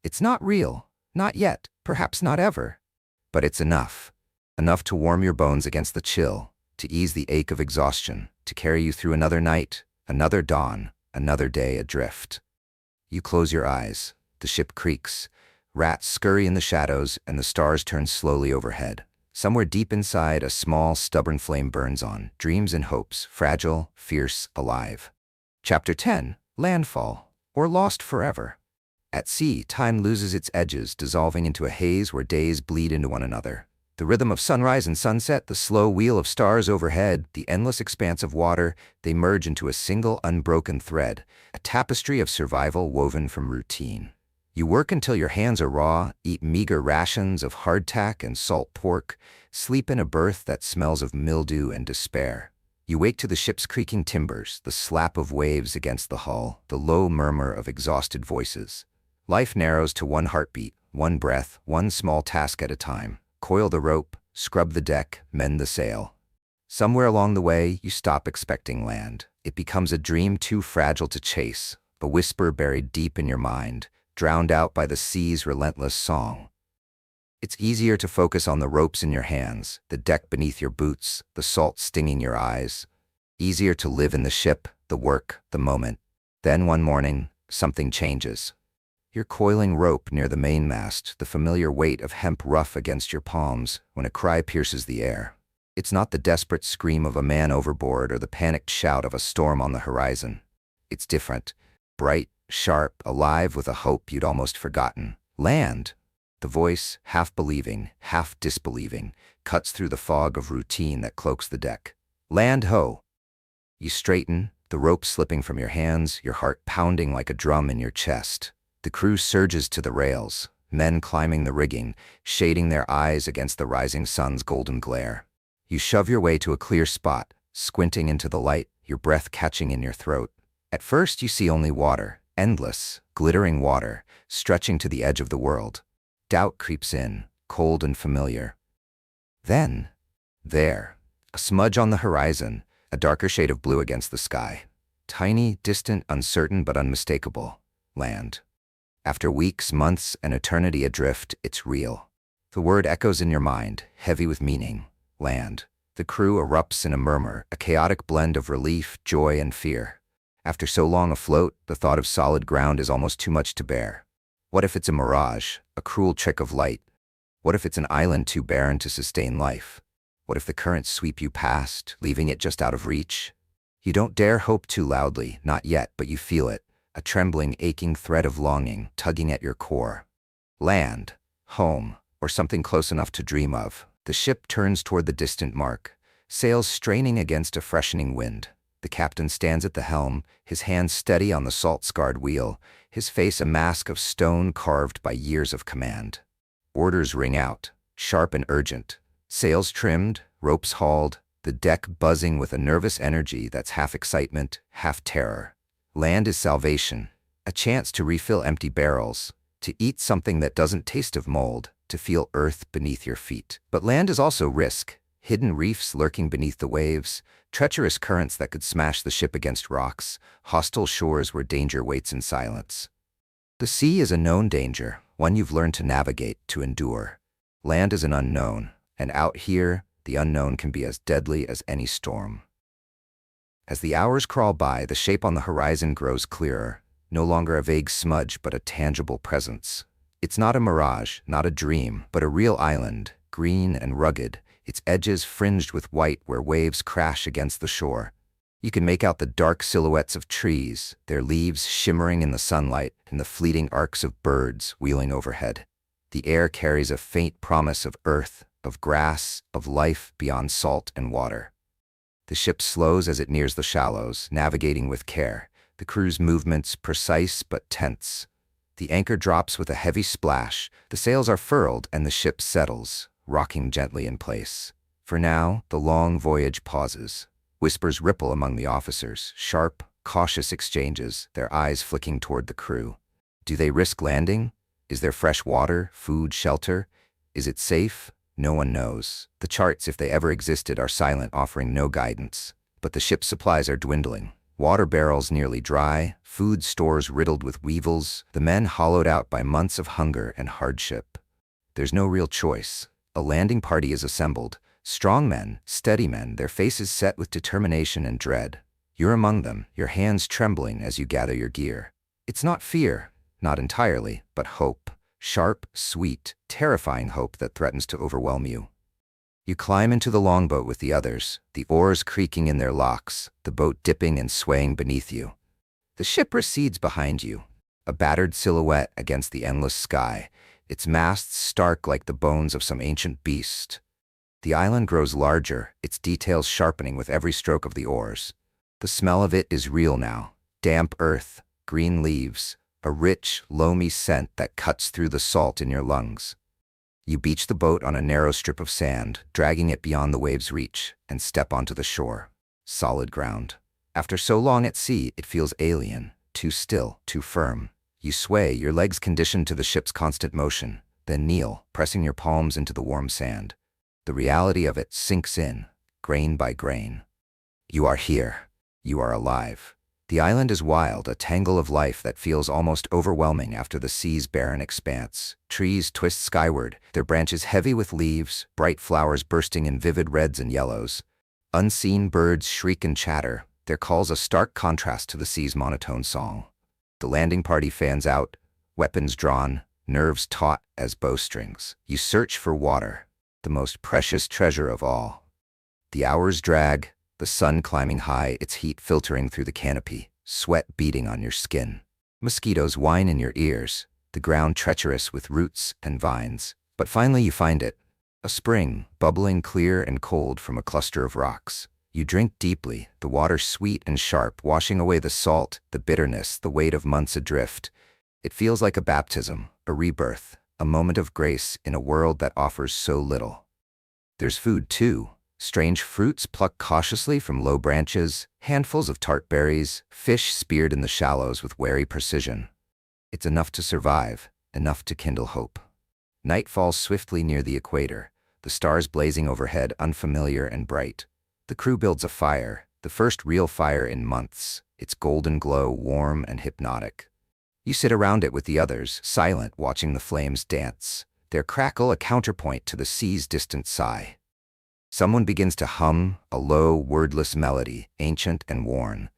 It's not real, not yet, perhaps not ever. But it's enough. Enough to warm your bones against the chill, to ease the ache of exhaustion, to carry you through another night, another dawn, another day adrift. You close your eyes, the ship creaks, rats scurry in the shadows, and the stars turn slowly overhead. Somewhere deep inside, a small, stubborn flame burns on, dreams and hopes, fragile, fierce, alive. Chapter 10, Landfall, or Lost Forever. At sea, time loses its edges, dissolving into a haze where days bleed into one another. The rhythm of sunrise and sunset, the slow wheel of stars overhead, the endless expanse of water, they merge into a single unbroken thread, a tapestry of survival woven from routine. You work until your hands are raw, eat meager rations of hardtack and salt pork, sleep in a berth that smells of mildew and despair. You wake to the ship's creaking timbers, the slap of waves against the hull, the low murmur of exhausted voices. Life narrows to one heartbeat, one breath, one small task at a time. Coil the rope, scrub the deck, mend the sail. Somewhere along the way, you stop expecting land. It becomes a dream too fragile to chase, a whisper buried deep in your mind, drowned out by the sea's relentless song. It's easier to focus on the ropes in your hands, the deck beneath your boots, the salt stinging your eyes. Easier to live in the ship, the work, the moment. Then one morning, something changes. You're coiling rope near the mainmast, the familiar weight of hemp rough against your palms, when a cry pierces the air. It's not the desperate scream of a man overboard or the panicked shout of a storm on the horizon. It's different, bright, sharp, alive with a hope you'd almost forgotten. Land! The voice, half believing, half disbelieving, cuts through the fog of routine that cloaks the deck. Land ho! You straighten, the rope slipping from your hands, your heart pounding like a drum in your chest. The crew surges to the rails, men climbing the rigging, shading their eyes against the rising sun's golden glare. You shove your way to a clear spot, squinting into the light, your breath catching in your throat. At first you see only water, endless, glittering water, stretching to the edge of the world. Doubt creeps in, cold and familiar. Then, there, a smudge on the horizon, a darker shade of blue against the sky. Tiny, distant, uncertain but unmistakable. Land. After weeks, months, and eternity adrift, it's real. The word echoes in your mind, heavy with meaning. Land. The crew erupts in a murmur, a chaotic blend of relief, joy, and fear. After so long afloat, the thought of solid ground is almost too much to bear. What if it's a mirage, a cruel trick of light? What if it's an island too barren to sustain life? What if the currents sweep you past, leaving it just out of reach? You don't dare hope too loudly, not yet, but you feel it, a trembling, aching thread of longing tugging at your core. Land, home, or something close enough to dream of. The ship turns toward the distant mark, sails straining against a freshening wind. The captain stands at the helm, his hands steady on the salt-scarred wheel, his face a mask of stone carved by years of command. Orders ring out, sharp and urgent. Sails trimmed, ropes hauled, the deck buzzing with a nervous energy that's half excitement, half terror. Land is salvation, a chance to refill empty barrels, to eat something that doesn't taste of mold, to feel earth beneath your feet. But land is also risk, hidden reefs lurking beneath the waves, treacherous currents that could smash the ship against rocks, hostile shores where danger waits in silence. The sea is a known danger, one you've learned to navigate, to endure. Land is an unknown, and out here, the unknown can be as deadly as any storm. As the hours crawl by, the shape on the horizon grows clearer, no longer a vague smudge but a tangible presence. It's not a mirage, not a dream, but a real island, green and rugged, its edges fringed with white where waves crash against the shore. You can make out the dark silhouettes of trees, their leaves shimmering in the sunlight, and the fleeting arcs of birds wheeling overhead. The air carries a faint promise of earth, of grass, of life beyond salt and water. The ship slows as it nears the shallows, navigating with care, the crew's movements precise but tense. The anchor drops with a heavy splash, the sails are furled, and the ship settles, rocking gently in place. For now, the long voyage pauses. Whispers ripple among the officers, sharp, cautious exchanges, their eyes flicking toward the crew. Do they risk landing? Is there fresh water, food, shelter? Is it safe? No one knows. The charts, if they ever existed, are silent, offering no guidance. But the ship's supplies are dwindling. Water barrels nearly dry, food stores riddled with weevils, the men hollowed out by months of hunger and hardship. There's no real choice. A landing party is assembled. Strong men, steady men, their faces set with determination and dread. You're among them, your hands trembling as you gather your gear. It's not fear, not entirely, but hope. Sharp, sweet, terrifying hope that threatens to overwhelm you. You climb into the longboat with the others, the oars creaking in their locks, the boat dipping and swaying beneath you. The ship recedes behind you, a battered silhouette against the endless sky, its masts stark like the bones of some ancient beast. The island grows larger, its details sharpening with every stroke of the oars. The smell of it is real now, damp earth, green leaves, a rich, loamy scent that cuts through the salt in your lungs. You beach the boat on a narrow strip of sand, dragging it beyond the waves' reach, and step onto the shore. Solid ground. After so long at sea, it feels alien, too still, too firm. You sway, your legs conditioned to the ship's constant motion, then kneel, pressing your palms into the warm sand. The reality of it sinks in, grain by grain. You are here. You are alive. The island is wild, a tangle of life that feels almost overwhelming after the sea's barren expanse. Trees twist skyward, their branches heavy with leaves, bright flowers bursting in vivid reds and yellows. Unseen birds shriek and chatter, their calls a stark contrast to the sea's monotone song. The landing party fans out, weapons drawn, nerves taut as bowstrings. You search for water, the most precious treasure of all. The hours drag, the sun climbing high, its heat filtering through the canopy, sweat beating on your skin. Mosquitoes whine in your ears, the ground treacherous with roots and vines. But finally you find it, a spring, bubbling clear and cold from a cluster of rocks. You drink deeply, the water sweet and sharp, washing away the salt, the bitterness, the weight of months adrift. It feels like a baptism, a rebirth, a moment of grace in a world that offers so little. There's food too. Strange fruits plucked cautiously from low branches, handfuls of tart berries, fish speared in the shallows with wary precision. It's enough to survive, enough to kindle hope. Night falls swiftly near the equator, the stars blazing overhead unfamiliar and bright. The crew builds a fire, the first real fire in months, its golden glow warm and hypnotic. You sit around it with the others, silent, watching the flames dance, their crackle a counterpoint to the sea's distant sigh. Someone begins to hum, a low, wordless melody, ancient and worn.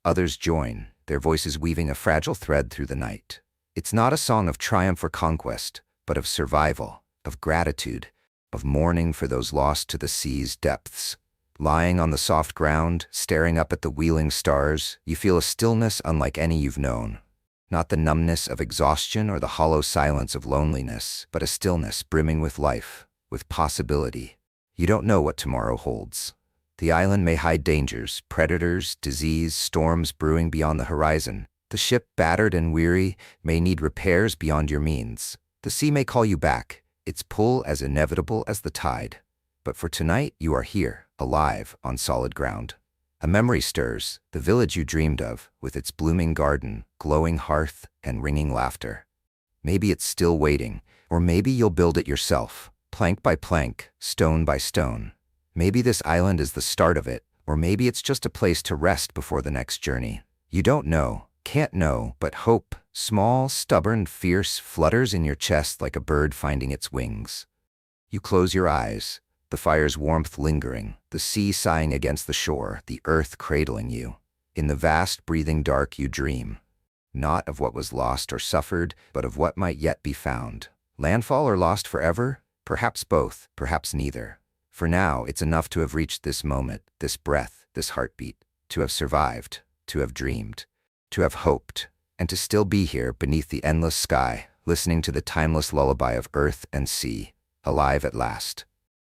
Others join, their voices weaving a fragile thread through the night. It's not a song of triumph or conquest, but of survival, of gratitude, of mourning for those lost to the sea's depths. Lying on the soft ground, staring up at the wheeling stars, you feel a stillness unlike any you've known. Not the numbness of exhaustion or the hollow silence of loneliness, but a stillness brimming with life, with possibility. You don't know what tomorrow holds. The island may hide dangers, predators, disease, storms brewing beyond the horizon. The ship, battered and weary, may need repairs beyond your means. The sea may call you back, its pull as inevitable as the tide. But for tonight, you are here, alive, on solid ground. A memory stirs, the village you dreamed of, with its blooming garden, glowing hearth, and ringing laughter. Maybe it's still waiting, or maybe you'll build it yourself, plank by plank, stone by stone. Maybe this island is the start of it, or maybe it's just a place to rest before the next journey. You don't know, can't know, but hope, small, stubborn, fierce, flutters in your chest like a bird finding its wings. You close your eyes, the fire's warmth lingering, the sea sighing against the shore, the earth cradling you. In the vast, breathing dark you dream, not of what was lost or suffered, but of what might yet be found. Landfall or lost forever? Perhaps both, perhaps neither. For now, it's enough to have reached this moment, this breath, this heartbeat, to have survived, to have dreamed, to have hoped, and to still be here beneath the endless sky, listening to the timeless lullaby of earth and sea, alive at last.